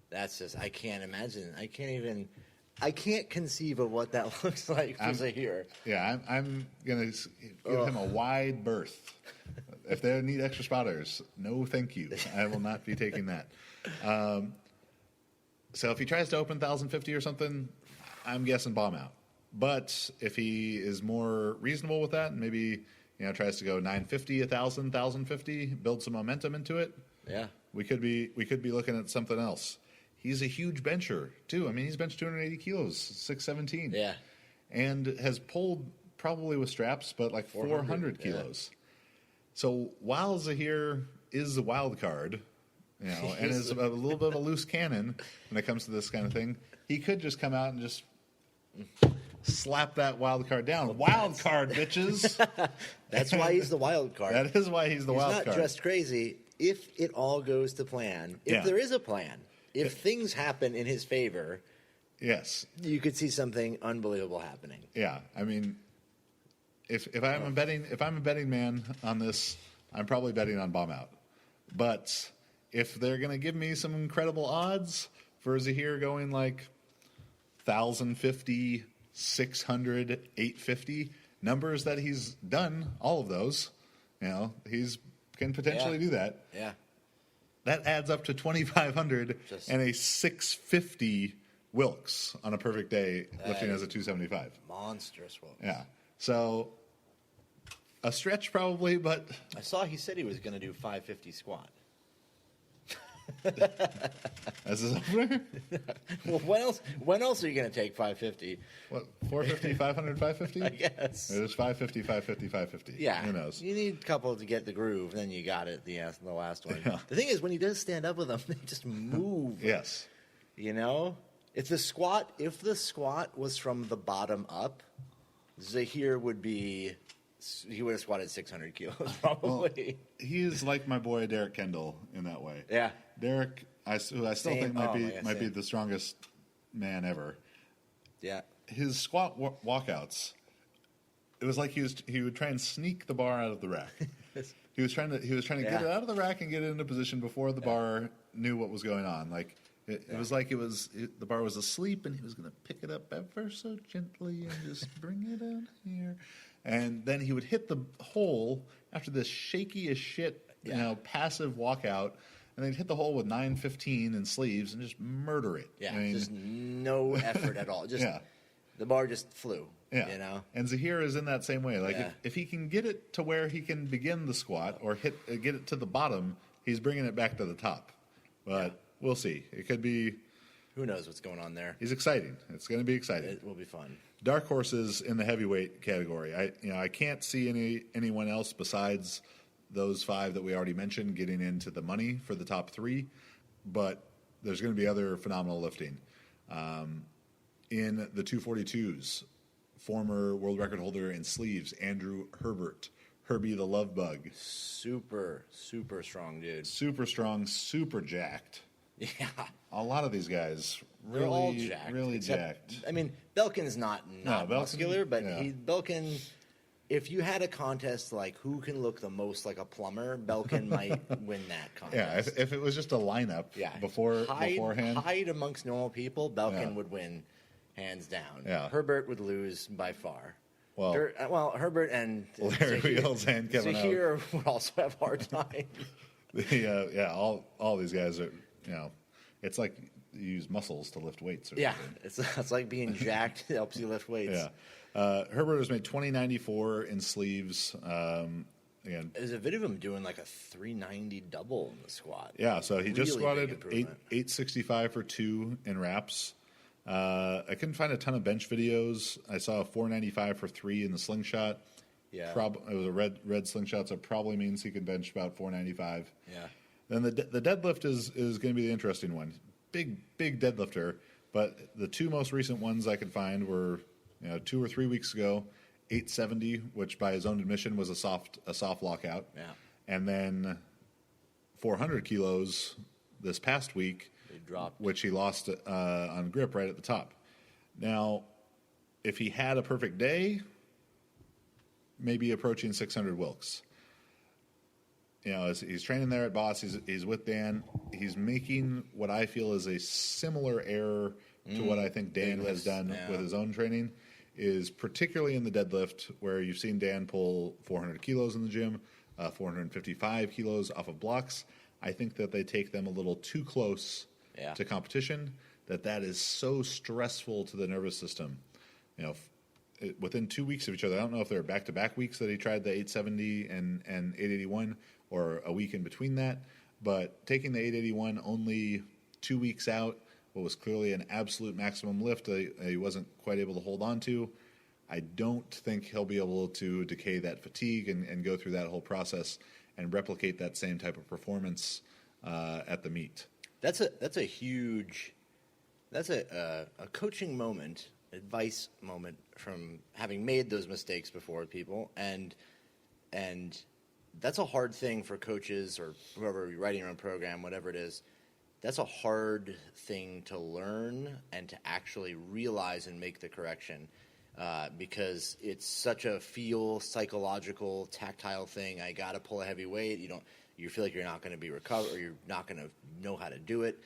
Speaker 2: That's just, I can't imagine. I can't conceive of what that looks like for Zahir.
Speaker 1: Yeah, I'm going to give him a wide berth. If they need extra spotters, no thank you. I will not be taking that. So if he tries to open 1,050 or something, I'm guessing bomb out. But if he is more reasonable with that and maybe tries to go 950, 1,000, 1,050, build some momentum into it, we could be looking at something else. He's a huge bencher, too. I mean, he's benched 280 kilos, 617.
Speaker 2: Yeah.
Speaker 1: And has pulled probably with straps, but like 400 kilos. So while Zahir is a wild card, and is a little bit of a loose cannon when it comes to this kind of thing, he could just come out and just slap that wild card down. Wild card, bitches.
Speaker 2: That's why he's the wild card.
Speaker 1: That is why he's the wild card.
Speaker 2: He's not just crazy. If it all goes to plan, if there is a plan, if things happen in his favor,
Speaker 1: yes,
Speaker 2: you could see something unbelievable happening.
Speaker 1: Yeah, I mean, if I'm a betting man on this, I'm probably betting on bomb out. But if they're going to give me some incredible odds for Zahir going like 1,050, 600, 850, numbers that he's done, all of those, he's can potentially do that.
Speaker 2: Yeah.
Speaker 1: That adds up to 2,500 and a 650 Wilks on a perfect day, lifting as a 275.
Speaker 2: Monstrous Wilks.
Speaker 1: Yeah. So a stretch probably, but
Speaker 2: I saw he said he was going to do 550 squat.
Speaker 1: As his opener?
Speaker 2: Well, when else are you going to take 550?
Speaker 1: What, 450, 500, 550?
Speaker 2: I guess.
Speaker 1: There's 550, 550, 550.
Speaker 2: Yeah.
Speaker 1: Who knows?
Speaker 2: You need a couple to get the groove, then you got it the last one.
Speaker 1: Yeah.
Speaker 2: The thing is, when he does stand up with them, they just move.
Speaker 1: Yes.
Speaker 2: If the squat was from the bottom up, Zahir would have squatted 600 kilos probably.
Speaker 1: Well, he is like my boy Derek Kendall in that way.
Speaker 2: Yeah.
Speaker 1: Derek, who I still think might be the strongest man ever.
Speaker 2: Yeah.
Speaker 1: His squat walkouts, it was like he would try and sneak the bar out of the rack. He was trying to get it out of the rack and get it into position before the bar knew what was going on. Like It was like the bar was asleep, and he was going to pick it up ever so gently and just bring it on here. And then he would hit the hole after this shaky as shit, passive walkout, and they'd hit the hole with 9:15 in sleeves and just murder it.
Speaker 2: Yeah, just no effort at all. Just the bar just flew.
Speaker 1: Yeah, and Zahir is in that same way. Like if he can get it to where he can begin the squat or get it to the bottom, he's bringing it back to the top. But we'll see. It could be.
Speaker 2: Who knows what's going on there?
Speaker 1: He's exciting. It's going to be exciting.
Speaker 2: It will be fun.
Speaker 1: Dark horses in the heavyweight category. I can't see anyone else besides those 5 that we already mentioned getting into the money for the top 3, but there's going to be other phenomenal lifting. In the 242s, former world record holder in sleeves, Andrew Herbert, Herbie the Love Bug.
Speaker 2: Super, super strong dude.
Speaker 1: Super strong, super jacked.
Speaker 2: Yeah.
Speaker 1: A lot of these guys
Speaker 2: They're all jacked.
Speaker 1: Really jacked.
Speaker 2: I mean, Belkin's not muscular, but Belkin, if you had a contest like who can look the most like a plumber, Belkin might win that contest.
Speaker 1: Yeah, if it was just a lineup beforehand.
Speaker 2: Height amongst normal people, Belkin would win hands down.
Speaker 1: Yeah.
Speaker 2: Herbert would lose by far.
Speaker 1: Well,
Speaker 2: Herbert and
Speaker 1: Larry Wheels and Kevin
Speaker 2: Zahir would also have a hard time.
Speaker 1: All these guys are, it's like you use muscles to lift weights. Or
Speaker 2: something. It's like being jacked helps you lift weights.
Speaker 1: Yeah. Herbert has made 20.94 in sleeves. Again,
Speaker 2: there's a video of him doing like a 390 double in the squat.
Speaker 1: Yeah, so he just squatted 865 for 2 in wraps. I couldn't find a ton of bench videos. I saw a 495 for 3 in the slingshot.
Speaker 2: Yeah,
Speaker 1: it was a red slingshot, so it probably means he can bench about 495.
Speaker 2: Yeah.
Speaker 1: Then the deadlift is going to be the interesting one. Big deadlifter, but the 2 most recent ones I could find were 2 or 3 weeks ago, 870, which by his own admission was a soft lockout.
Speaker 2: Yeah.
Speaker 1: And then 400 kilos this past week, which he lost on grip right at the top. Now, if he had a perfect day, maybe approaching 600 Wilks. He's training there at Boss. He's with Dan. He's making what I feel is a similar error to what I think Dan has done with his own training, is particularly in the deadlift, where you've seen Dan pull 400 kilos in the gym, 455 kilos off of blocks. I think that they take them a little too close to competition, that is so stressful to the nervous system. Within 2 weeks of each other, I don't know if they're back-to-back weeks that he tried the 870 and 881, or a week in between that, but taking the 881 only 2 weeks out, what was clearly an absolute maximum lift he wasn't quite able to hold on to. I don't think he'll be able to decay that fatigue and go through that whole process and replicate that same type of performance at the meet.
Speaker 2: That's a huge, a coaching moment, advice moment from having made those mistakes before with people, and that's a hard thing for coaches or whoever writing your own program, whatever it is. That's a hard thing to learn and to actually realize and make the correction, because it's such a psychological, tactile thing. I got to pull a heavy weight. You feel like you're not going to be recovered, or you're not going to know how to do it,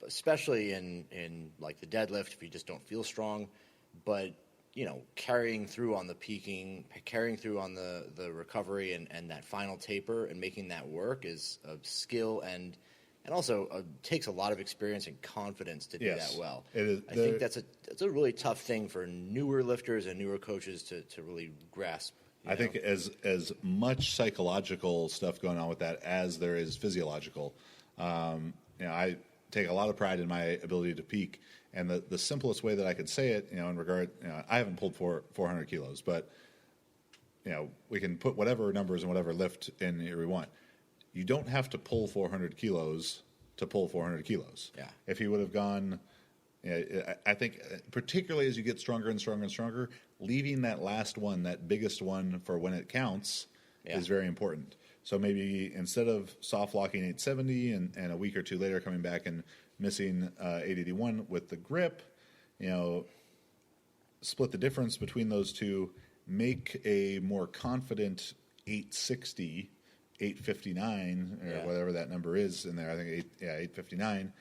Speaker 2: especially in like the deadlift if you just don't feel strong. But carrying through on the peaking, carrying through on the recovery and that final taper and making that work is a skill and also takes a lot of experience and confidence to do that well.
Speaker 1: It is,
Speaker 2: I think that's a really tough thing for newer lifters and newer coaches to really grasp.
Speaker 1: I think as much psychological stuff going on with that as there is physiological. I take a lot of pride in my ability to peak. And the simplest way that I could say it, in regard, I haven't pulled 400 kilos, but, we can put whatever numbers and whatever lift in here we want. You don't have to pull 400 kilos to pull 400 kilos.
Speaker 2: Yeah.
Speaker 1: If he would have gone, I think particularly as you get stronger and stronger and stronger, leaving that last one, that biggest one for when it counts is very important. So maybe instead of soft locking 870 and a week or two later coming back and missing 881 with the grip, split the difference between those two, make a more confident 860, 859, or whatever that number is in there. I think 859,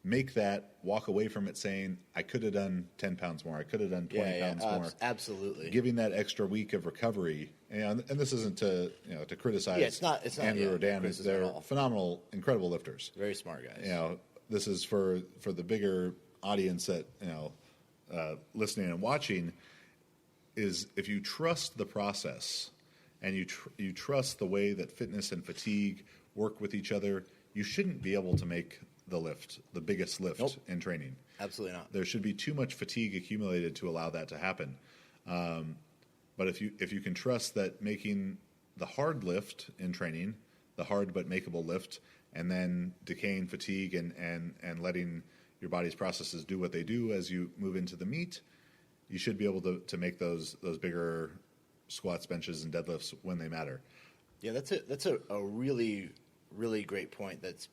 Speaker 1: make that, walk away from it saying, I could have done 10 pounds more, I could have done 20 pounds more.
Speaker 2: Absolutely.
Speaker 1: Giving that extra week of recovery, and this isn't to criticize
Speaker 2: it's not
Speaker 1: Andrew or Dan. They're phenomenal, incredible lifters.
Speaker 2: Very smart guys.
Speaker 1: This is for the bigger audience that listening and watching. Is if you trust the process and you trust the way that fitness and fatigue work with each other, you shouldn't be able to make the biggest lift in training.
Speaker 2: Absolutely not.
Speaker 1: There should be too much fatigue accumulated to allow that to happen. But if you can trust that making the hard lift in training, the hard but makeable lift, and then decaying fatigue and letting your body's processes do what they do as you move into the meet, you should be able to make those bigger squats, benches, and deadlifts when they matter.
Speaker 2: Yeah, that's a really, really great point. That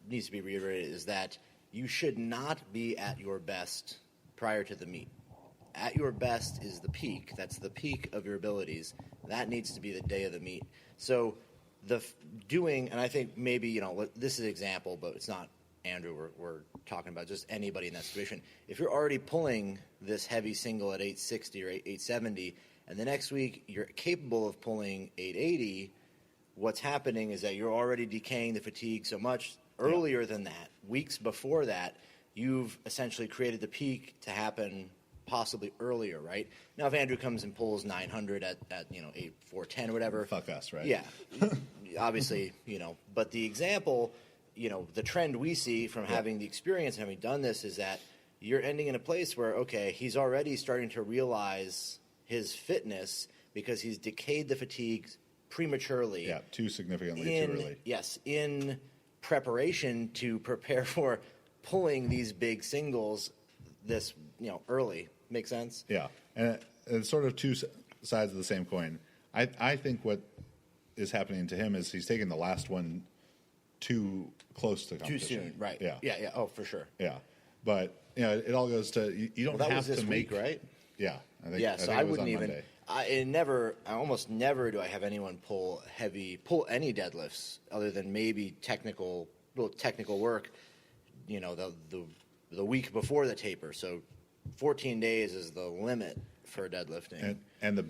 Speaker 2: needs to be reiterated, is that you should not be at your best prior to the meet. At your best is the peak. That's the peak of your abilities. That needs to be the day of the meet. So and I think maybe, this is an example, but it's not Andrew we're talking about, just anybody in that situation. If you're already pulling this heavy single at 860 or 870, and the next week you're capable of pulling 880, what's happening is that you're already decaying the fatigue so much earlier than that. Weeks before that, you've essentially created the peak to happen possibly earlier, right? Now, if Andrew comes and pulls 900 at 8,410 or whatever.
Speaker 1: Fuck us, right?
Speaker 2: Yeah. Obviously, but the example, the trend we see from having the experience and having done this is that you're ending in a place where, okay, he's already starting to realize his fitness because he's decayed the fatigue prematurely.
Speaker 1: Yeah, too significantly too early.
Speaker 2: Yes, in preparation to prepare for pulling these big singles this early. Make sense?
Speaker 1: Yeah, and it's sort of two sides of the same coin. I think what is happening to him is he's taking the last one too close to competition.
Speaker 2: Too soon, right?
Speaker 1: Yeah.
Speaker 2: Oh, for sure.
Speaker 1: Yeah, but it all goes to you don't
Speaker 2: that
Speaker 1: have
Speaker 2: was this
Speaker 1: to make
Speaker 2: week, right?
Speaker 1: Yeah, I think.
Speaker 2: Yeah,
Speaker 1: I
Speaker 2: so
Speaker 1: think
Speaker 2: I
Speaker 1: it was
Speaker 2: wouldn't
Speaker 1: on
Speaker 2: even.
Speaker 1: Monday.
Speaker 2: I almost never do I have anyone pull any deadlifts other than maybe technical work. The week before the taper, so 14 days is the limit for deadlifting.
Speaker 1: And the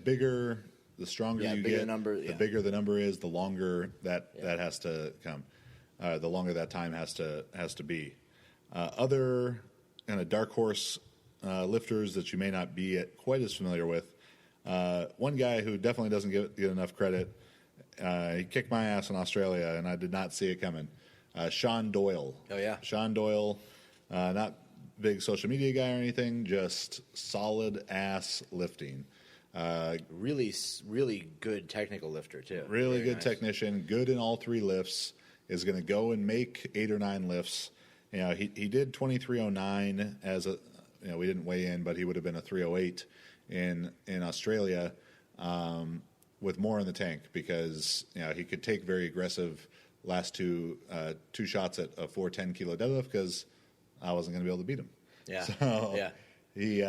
Speaker 1: stronger you get, the bigger the number is, the longer that has to come. The longer that time has to be. Other kind of dark horse lifters that you may not be quite as familiar with. One guy who definitely doesn't get enough credit. He kicked my ass in Australia, and I did not see it coming. Sean Doyle.
Speaker 2: Oh yeah,
Speaker 1: Sean Doyle. Not big social media guy or anything, just solid ass lifting.
Speaker 2: Really, really good technical lifter too.
Speaker 1: Really Very good nice. Technician, good in all three lifts. Is going to go and make 8 or 9 lifts. He did 2309 as a. We didn't weigh in, but he would have been a 308 in Australia with more in the tank because he could take very aggressive last two shots at a 410 kilo deadlift because I wasn't going to be able to beat him.
Speaker 2: Yeah.
Speaker 1: So he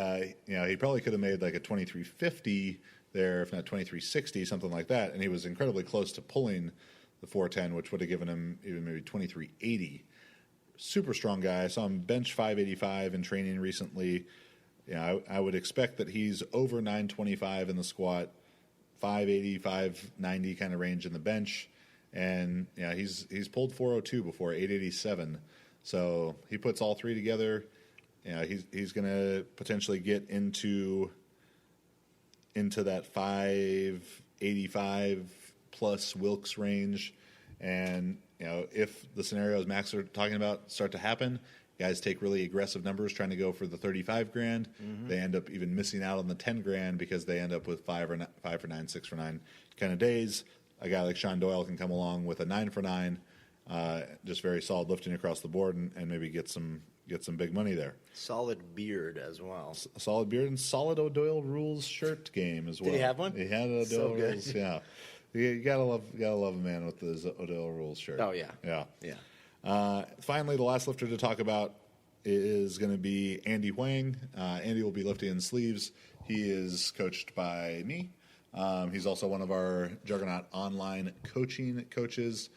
Speaker 1: probably could have made like a 2350 there, if not 2360, something like that. And he was incredibly close to pulling the 410, which would have given him even maybe 2380. Super strong guy. I saw him bench 585 in training recently. I would expect that he's over 925 in the squat, 580, 590 kind of range in the bench. And he's pulled 402 before, 887. So he puts all three together. He's going to potentially get into that 585 plus Wilks range, and if the scenarios Max are talking about start to happen, guys take really aggressive numbers trying to go for the 35 grand. Mm-hmm. They end up even missing out on the 10 grand because they end up with 5 for 9, 6 for 9 kind of days. A guy like Sean Doyle can come along with a 9 for 9. Just very solid lifting across the board, and maybe get some big money there.
Speaker 2: Solid beard as well.
Speaker 1: Solid beard and solid O'Doyle Rules shirt game as well.
Speaker 2: Did he have one?
Speaker 1: He had an O'Doyle Rules. Yeah, you gotta love a man with his O'Doyle Rules shirt.
Speaker 2: Oh yeah,
Speaker 1: yeah. Finally, the last lifter to talk about is going to be Andy Huang. Andy will be lifting in sleeves. He is coached by me. He's also one of our Juggernaut online coaching coaches.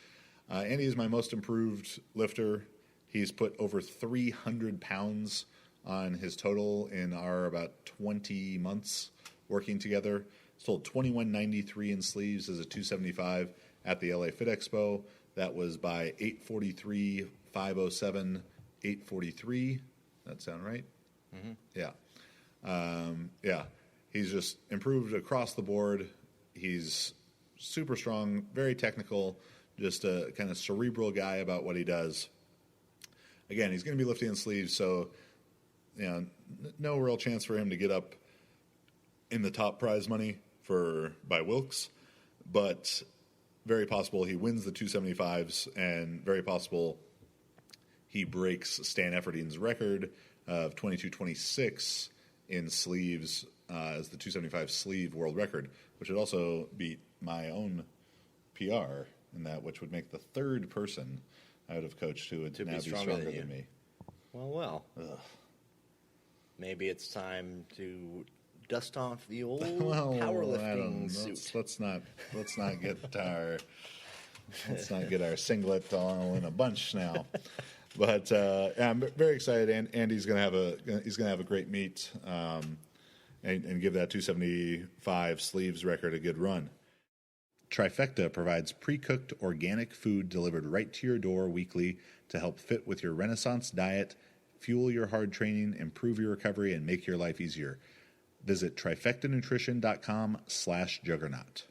Speaker 1: Andy is my most improved lifter. He's put over 300 pounds on his total in our about 20 months working together. Sold 21.93 in sleeves as a 275 at the LA Fit Expo. That was by 843, 507, 843. That sound right?
Speaker 2: Mm-hmm.
Speaker 1: Yeah. Yeah. He's just improved across the board. He's super strong, very technical, just a kind of cerebral guy about what he does. Again, he's going to be lifting in sleeves, so no real chance for him to get up in the top prize money by Wilkes, but very possible he wins the 275s, and very possible he breaks Stan Efforting's record of 22.26 in sleeves as the 275 sleeve world record, which would also beat my own PR in that, which would make the third person I would have coached who would now be stronger than me.
Speaker 2: Well. Ugh. Maybe it's time to dust off the old powerlifting suit.
Speaker 1: Let's not get our singlet all in a bunch now. But I'm very excited. And Andy's going to have a great meet and give that 275 sleeves record a good run. Trifecta provides pre-cooked organic food delivered right to your door weekly to help fit with your Renaissance diet, fuel your hard training, improve your recovery, and make your life easier. Visit trifectanutrition.com/juggernaut.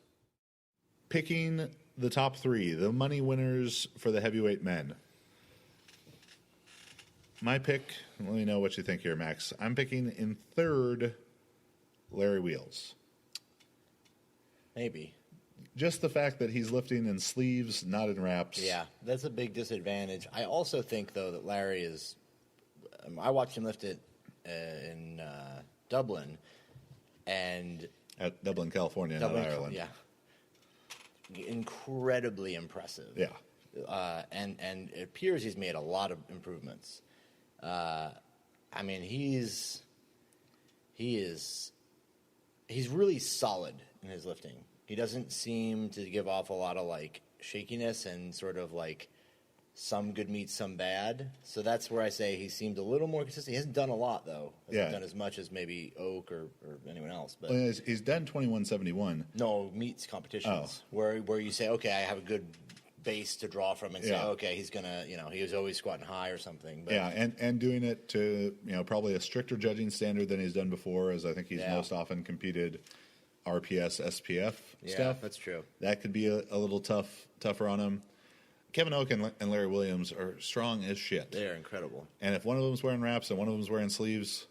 Speaker 1: Picking the top three, the money winners for the heavyweight men. My pick, let me know what you think here, Max. I'm picking in third, Larry Wheels.
Speaker 2: Maybe.
Speaker 1: Just the fact that he's lifting in sleeves, not in wraps.
Speaker 2: Yeah, that's a big disadvantage. I also think, though, that Larry is... I watched him lift it in Dublin, and...
Speaker 1: At Dublin, California, not Ireland.
Speaker 2: Yeah. Incredibly impressive.
Speaker 1: Yeah.
Speaker 2: And it appears he's made a lot of improvements. I mean, he's really solid in his lifting. He doesn't seem to give off a lot of like shakiness and sort of like some good meets, some bad. So that's where I say he seemed a little more consistent. He hasn't done a lot though. Hasn't done as much as maybe Oak or anyone else. But
Speaker 1: well, he's done 21.71.
Speaker 2: No, meets competitions where you say, okay, I have a good base to draw from and say, okay, he's gonna, he was always squatting high or something. But
Speaker 1: and doing it to probably a stricter judging standard than he's done before, as I think he's most often competed RPS, SPF stuff.
Speaker 2: That's true.
Speaker 1: That could be a little tougher on him. Kevin Oak and Larry Williams are strong as shit.
Speaker 2: They are incredible.
Speaker 1: And if one of them's wearing wraps and one of them's wearing sleeves,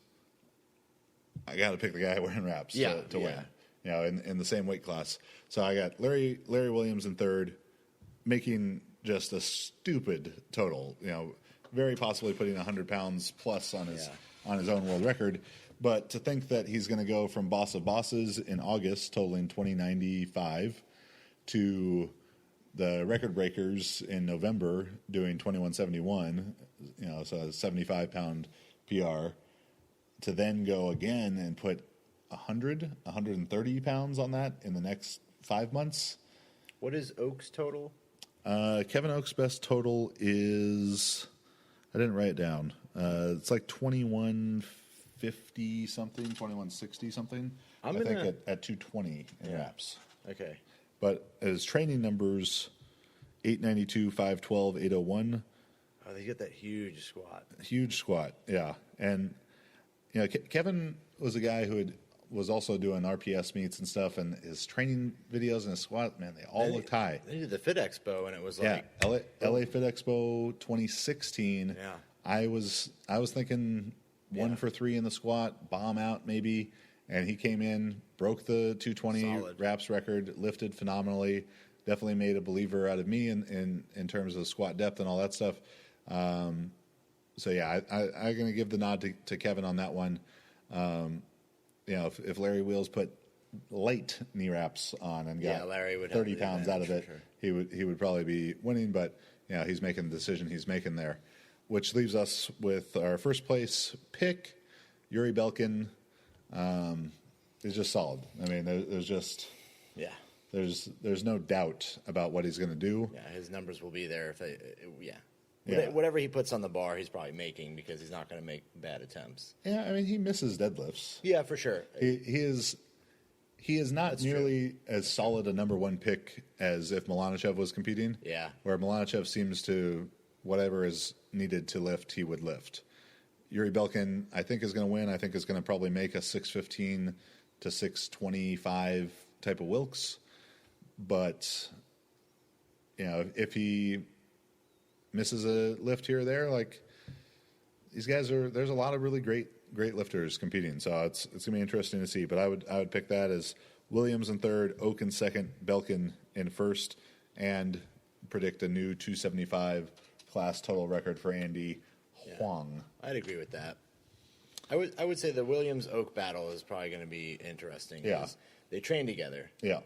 Speaker 1: I got to pick the guy wearing wraps to win. In the same weight class. So I got Larry Williams in third, making just a stupid total. Very possibly putting 100 pounds plus on his own world record. But to think that he's going to go from Boss of Bosses in August, totaling 20.95, to the record breakers in November doing 21.71, so a 75-pound PR, to then go again and put 130 pounds on that in the next 5 months.
Speaker 2: What is Oak's total?
Speaker 1: Kevin Oak's best total is, I didn't write it down. It's like 2150 something, 2160 something. I think at 220 in wraps.
Speaker 2: Okay.
Speaker 1: But his training numbers, 892, 512, 801.
Speaker 2: Oh, they get that huge squat.
Speaker 1: Huge squat, yeah. And, Kevin was a guy who was also doing RPS meets and stuff, and his training videos and his squat, man, they all looked high.
Speaker 2: They did the Fit Expo, and it was like...
Speaker 1: LA Fit Expo 2016.
Speaker 2: Yeah.
Speaker 1: I was thinking 1 for 3 in the squat, bomb out maybe, and he came in, broke the 220 wraps record, lifted phenomenally, definitely made a believer out of me in terms of squat depth and all that stuff. I'm going to give the nod to Kevin on that one. If Larry Wheels put light knee wraps on and got
Speaker 2: Larry would
Speaker 1: 30 pounds out of it,
Speaker 2: sure.
Speaker 1: he would probably be winning. But he's making the decision he's making there, which leaves us with our first place pick, Yuri Belkin. Is just solid. I mean, there's no doubt about what he's going to do.
Speaker 2: Yeah, his numbers will be there.
Speaker 1: Yeah.
Speaker 2: Whatever he puts on the bar, he's probably making because he's not going to make bad attempts.
Speaker 1: Yeah, I mean, he misses deadlifts.
Speaker 2: Yeah, for sure.
Speaker 1: He is not nearly as solid a number one pick as if Milanichev was competing.
Speaker 2: Yeah.
Speaker 1: Where Milanichev seems to, whatever is needed to lift, he would lift. Yuri Belkin, I think, is going to win. I think is going to probably make a 615 to 625 type of Wilks. But, if he misses a lift here or there, like, these guys there's a lot of really great lifters competing, so it's gonna be interesting to see. But I would pick that as Williams in third, Oak in second, Belkin in first, and predict a new 275 class total record for Andy Huang.
Speaker 2: I'd agree with that. I would say the Williams Oak battle is probably going to be interesting.
Speaker 1: Yeah,
Speaker 2: they train together.
Speaker 1: Yeah,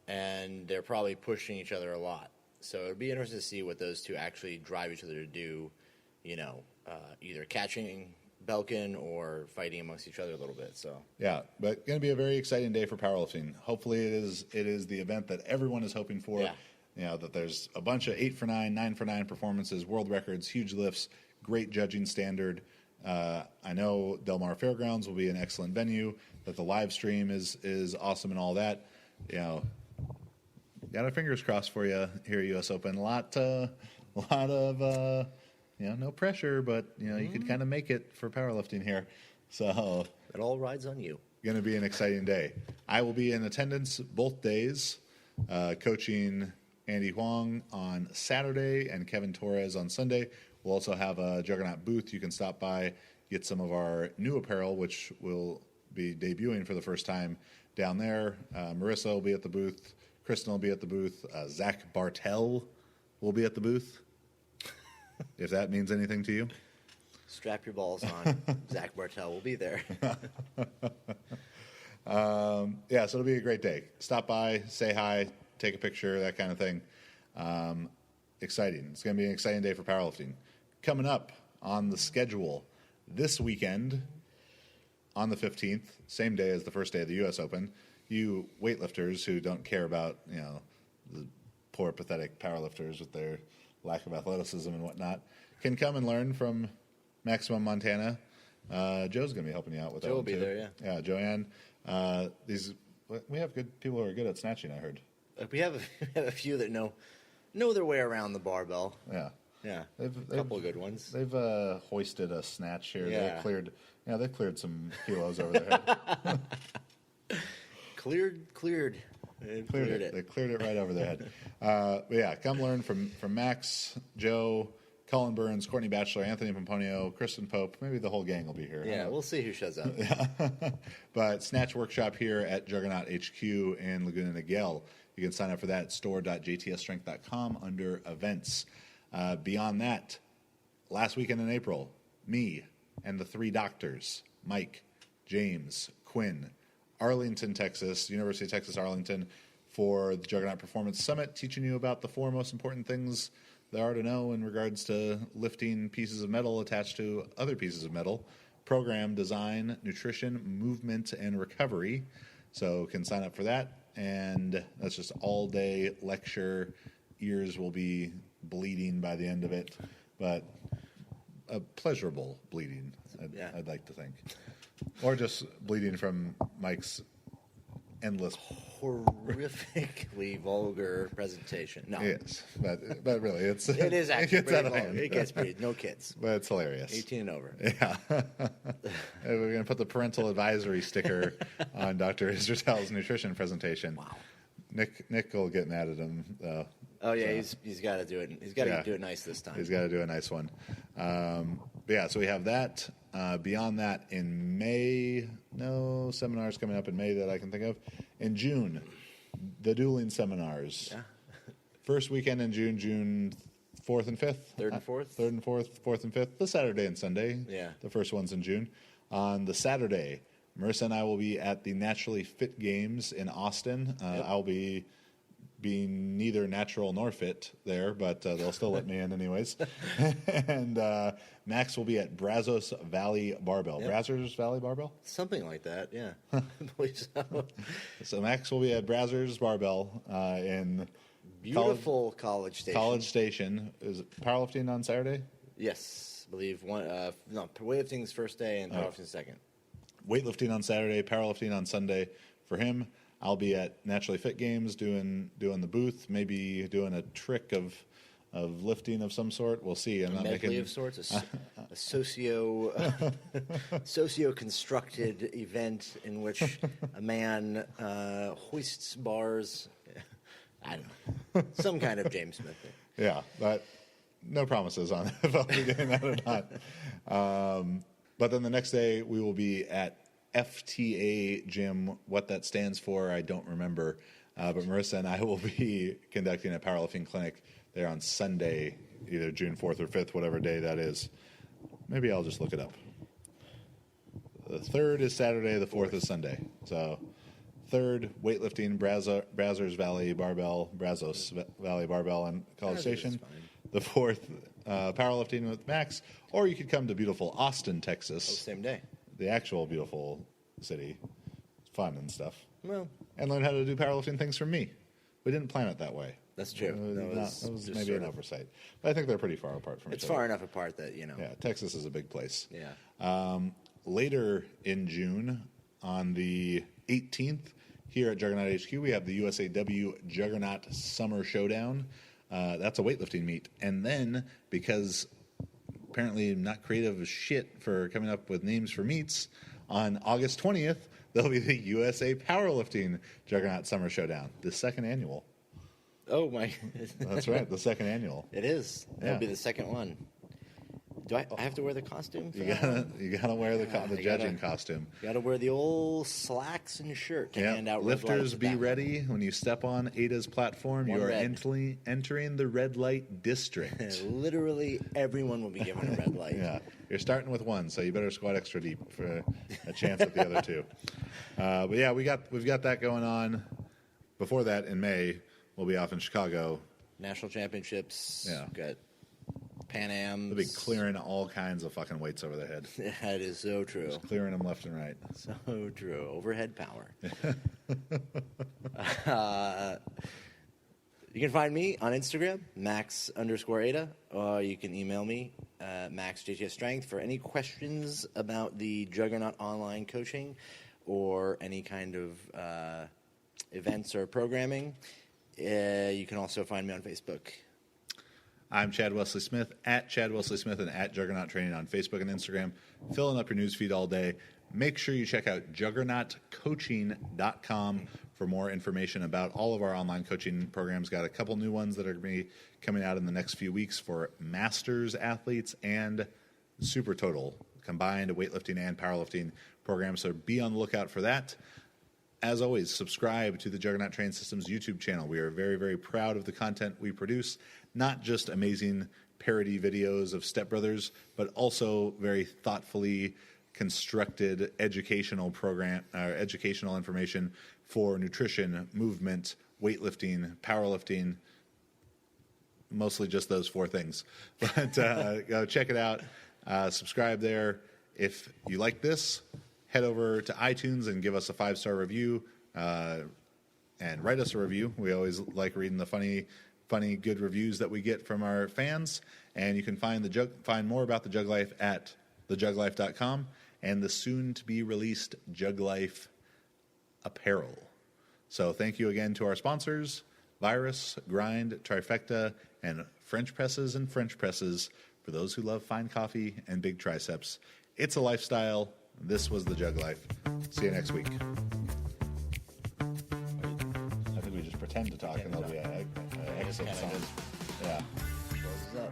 Speaker 2: and they're probably pushing each other a lot. So it'd be interesting to see what those two actually drive each other to do. Either catching Belkin or fighting amongst each other a little bit. So
Speaker 1: yeah, but going to be a very exciting day for powerlifting. Hopefully, it is the event that everyone is hoping for.
Speaker 2: Yeah.
Speaker 1: That there's a bunch of 8 for 9, 9 for 9 performances, world records, huge lifts, great judging standard. I know Del Mar Fairgrounds will be an excellent venue. That the live stream is awesome and all that. Got our fingers crossed for you here at US Open. A lot of. No pressure, but you could kind of make it for powerlifting here. So
Speaker 2: it all rides on you.
Speaker 1: Going to be an exciting day. I will be in attendance both days, coaching Andy Huang on Saturday and Kevin Torres on Sunday. We'll also have a Juggernaut booth. You can stop by, get some of our new apparel, which will be debuting for the first time down there. Marissa will be at the booth. Kristen will be at the booth. Zach Bartel will be at the booth. If that means anything to you.
Speaker 2: Strap your balls on. Zach Bartel will be there.
Speaker 1: So it'll be a great day. Stop by, say hi, take a picture, that kind of thing. Exciting. It's going to be an exciting day for powerlifting. Coming up on the schedule this weekend, on the 15th, same day as the first day of the US Open, you weightlifters who don't care about, the poor, pathetic powerlifters with their lack of athleticism and whatnot, can come and learn from Maximum Montana. Joe's going to be helping you out with that.
Speaker 2: Joe will be there, yeah.
Speaker 1: Yeah, Joanne. We have good people who are good at snatching, I heard.
Speaker 2: We have a few that know their way around the barbell.
Speaker 1: Yeah.
Speaker 2: Yeah, a couple of good ones.
Speaker 1: They've hoisted a snatch here.
Speaker 2: Yeah.
Speaker 1: They've cleared some kilos over their head.
Speaker 2: Cleared. They cleared it.
Speaker 1: They cleared it right over their head. But yeah, come learn from Max, Joe, Colin Burns, Courtney Batchelor, Anthony Pomponio, Kristen Pope. Maybe the whole gang will be here.
Speaker 2: Yeah, we'll see who shows up.
Speaker 1: But Snatch Workshop here at Juggernaut HQ in Laguna Niguel. You can sign up for that at store.jtsstrength.com under events. Beyond that, last weekend in April, me and the 3 doctors, Mike, James, Quinn, Arlington, Texas, University of Texas, Arlington, for the Juggernaut Performance Summit, teaching you about the 4 most important things there are to know in regards to lifting pieces of metal attached to other pieces of metal, program design, nutrition, movement, and recovery. So can sign up for that, and that's just all-day lecture. Ears will be bleeding by the end of it, but a pleasurable bleeding, I'd like to think. Or just bleeding from Mike's endless,
Speaker 2: horrifically vulgar presetation. No,
Speaker 1: yes, but really, it
Speaker 2: is actually pretty vulgar. It gets pretty. No kids,
Speaker 1: but it's hilarious.
Speaker 2: 18 and over.
Speaker 1: Yeah, we're gonna put the parental advisory sticker on Dr. Israel's nutrition presentation.
Speaker 2: Wow.
Speaker 1: Nick will get mad at him though.
Speaker 2: Oh yeah, he's got to do it. He's got to do it nice this time.
Speaker 1: He's got to do a nice one. But yeah, so we have that. Beyond that, in May, no seminars coming up in May that I can think of. In June, the dueling seminars.
Speaker 2: Yeah.
Speaker 1: First weekend in June 4th and 5th.
Speaker 2: 3rd and 4th?
Speaker 1: 3rd and 4th and 5th. The Saturday and Sunday.
Speaker 2: Yeah.
Speaker 1: The first one's in June. On the Saturday, Marissa and I will be at the Naturally Fit Games in Austin. I'll be being neither natural nor fit there, but they'll still let me in anyways. And Max will be at Brazos Valley Barbell.
Speaker 2: Yep.
Speaker 1: Brazos Valley Barbell?
Speaker 2: Something like that, yeah. I believe so.
Speaker 1: So Max will be at Brazos Barbell in
Speaker 2: Beautiful College Station.
Speaker 1: College Station. Is it powerlifting on Saturday?
Speaker 2: Yes, I believe weightlifting's first day and powerlifting second.
Speaker 1: Weightlifting on Saturday, powerlifting on Sunday for him. I'll be at Naturally Fit Games doing the booth, maybe doing a trick of lifting of some sort. We'll see. I'm not
Speaker 2: medley
Speaker 1: making
Speaker 2: of sorts, a socio-constructed event in which a man hoists bars. I don't know, some kind of James Smith thing.
Speaker 1: Yeah, but no promises on if I'll be doing that or not. But then the next day we will be at FTA Gym. What that stands for, I don't remember. But Marissa and I will be conducting a powerlifting clinic there on Sunday, either June 4th or 5th, whatever day that is. Maybe I'll just look it up. The 3rd is Saturday, the 4th is Sunday. So 3rd, weightlifting, Brazzers Valley Barbell, Brazos Valley Barbell and College Station. The 4th, powerlifting with Max. Or you could come to beautiful Austin, Texas.
Speaker 2: Same day.
Speaker 1: The actual beautiful city. It's fun and stuff.
Speaker 2: Well,
Speaker 1: and learn how to do powerlifting things from me. We didn't plan it that way.
Speaker 2: That's true.
Speaker 1: That was maybe an oversight. But I think they're pretty far apart from each other.
Speaker 2: It's far enough apart that, you know.
Speaker 1: Yeah, Texas is a big place.
Speaker 2: Yeah.
Speaker 1: Later in June, on the 18th, here at Juggernaut HQ, we have the USAW Juggernaut Summer Showdown. That's a weightlifting meet. And then, because apparently I'm not creative as shit for coming up with names for meets, on August 20th, there'll be the USA Powerlifting Juggernaut Summer Showdown, the second annual.
Speaker 2: Oh, my.
Speaker 1: That's right, the second annual.
Speaker 2: It is.
Speaker 1: Yeah.
Speaker 2: That'll be the second one. Do I have to wear the costume?
Speaker 1: You gotta wear the judging costume.
Speaker 2: You gotta wear the old slacks and shirt to hand out red
Speaker 1: lifters,
Speaker 2: lights.
Speaker 1: be ready. When you step on Ada's platform, you are entering the red light district.
Speaker 2: Literally everyone will be given a red light.
Speaker 1: Yeah, you're starting with one, so you better squat extra deep for a chance at the other two. But yeah, we've got that going on. Before that, in May, we'll be off in Chicago.
Speaker 2: National championships.
Speaker 1: Yeah.
Speaker 2: Got Pan Ams.
Speaker 1: They'll be clearing all kinds of fucking weights over their head.
Speaker 2: That is so true.
Speaker 1: Just clearing them left and right.
Speaker 2: So true. Overhead power. You can find me on Instagram, Max_Ada, or you can email me, MaxJTSStrength, for any questions about the Juggernaut online coaching or any kind of events or programming. You can also find me on Facebook.
Speaker 1: I'm Chad Wesley Smith, at Chad Wesley Smith and at Juggernaut Training on Facebook and Instagram, filling up your news feed all day. Make sure you check out juggernautcoaching.com for more information about all of our online coaching programs. Got a couple new ones that are going to be coming out in the next few weeks for masters athletes and super total, combined weightlifting and powerlifting programs. So be on the lookout for that. As always, subscribe to the Juggernaut Training Systems YouTube channel. We are very, very proud of the content we produce, not just amazing parody videos of Step Brothers, but also very thoughtfully constructed educational information for nutrition, movement, weightlifting, powerlifting, mostly just those four things. But go check it out. Subscribe there. If you like this, head over to iTunes and give us a 5-star review and write us a review. We always like reading the funny, good reviews that we get from our fans. And you can find more about the Jug Life at thejuglife.com and the soon-to-be-released Jug Life apparel. So thank you again to our sponsors, Virus, Grind, Trifecta, and French Presses and French Presses for those who love fine coffee and big triceps. It's a lifestyle. This was the Jug Life. See you next week. I think we just pretend to talk and there'll be an exit song. Yeah.
Speaker 2: Closes up.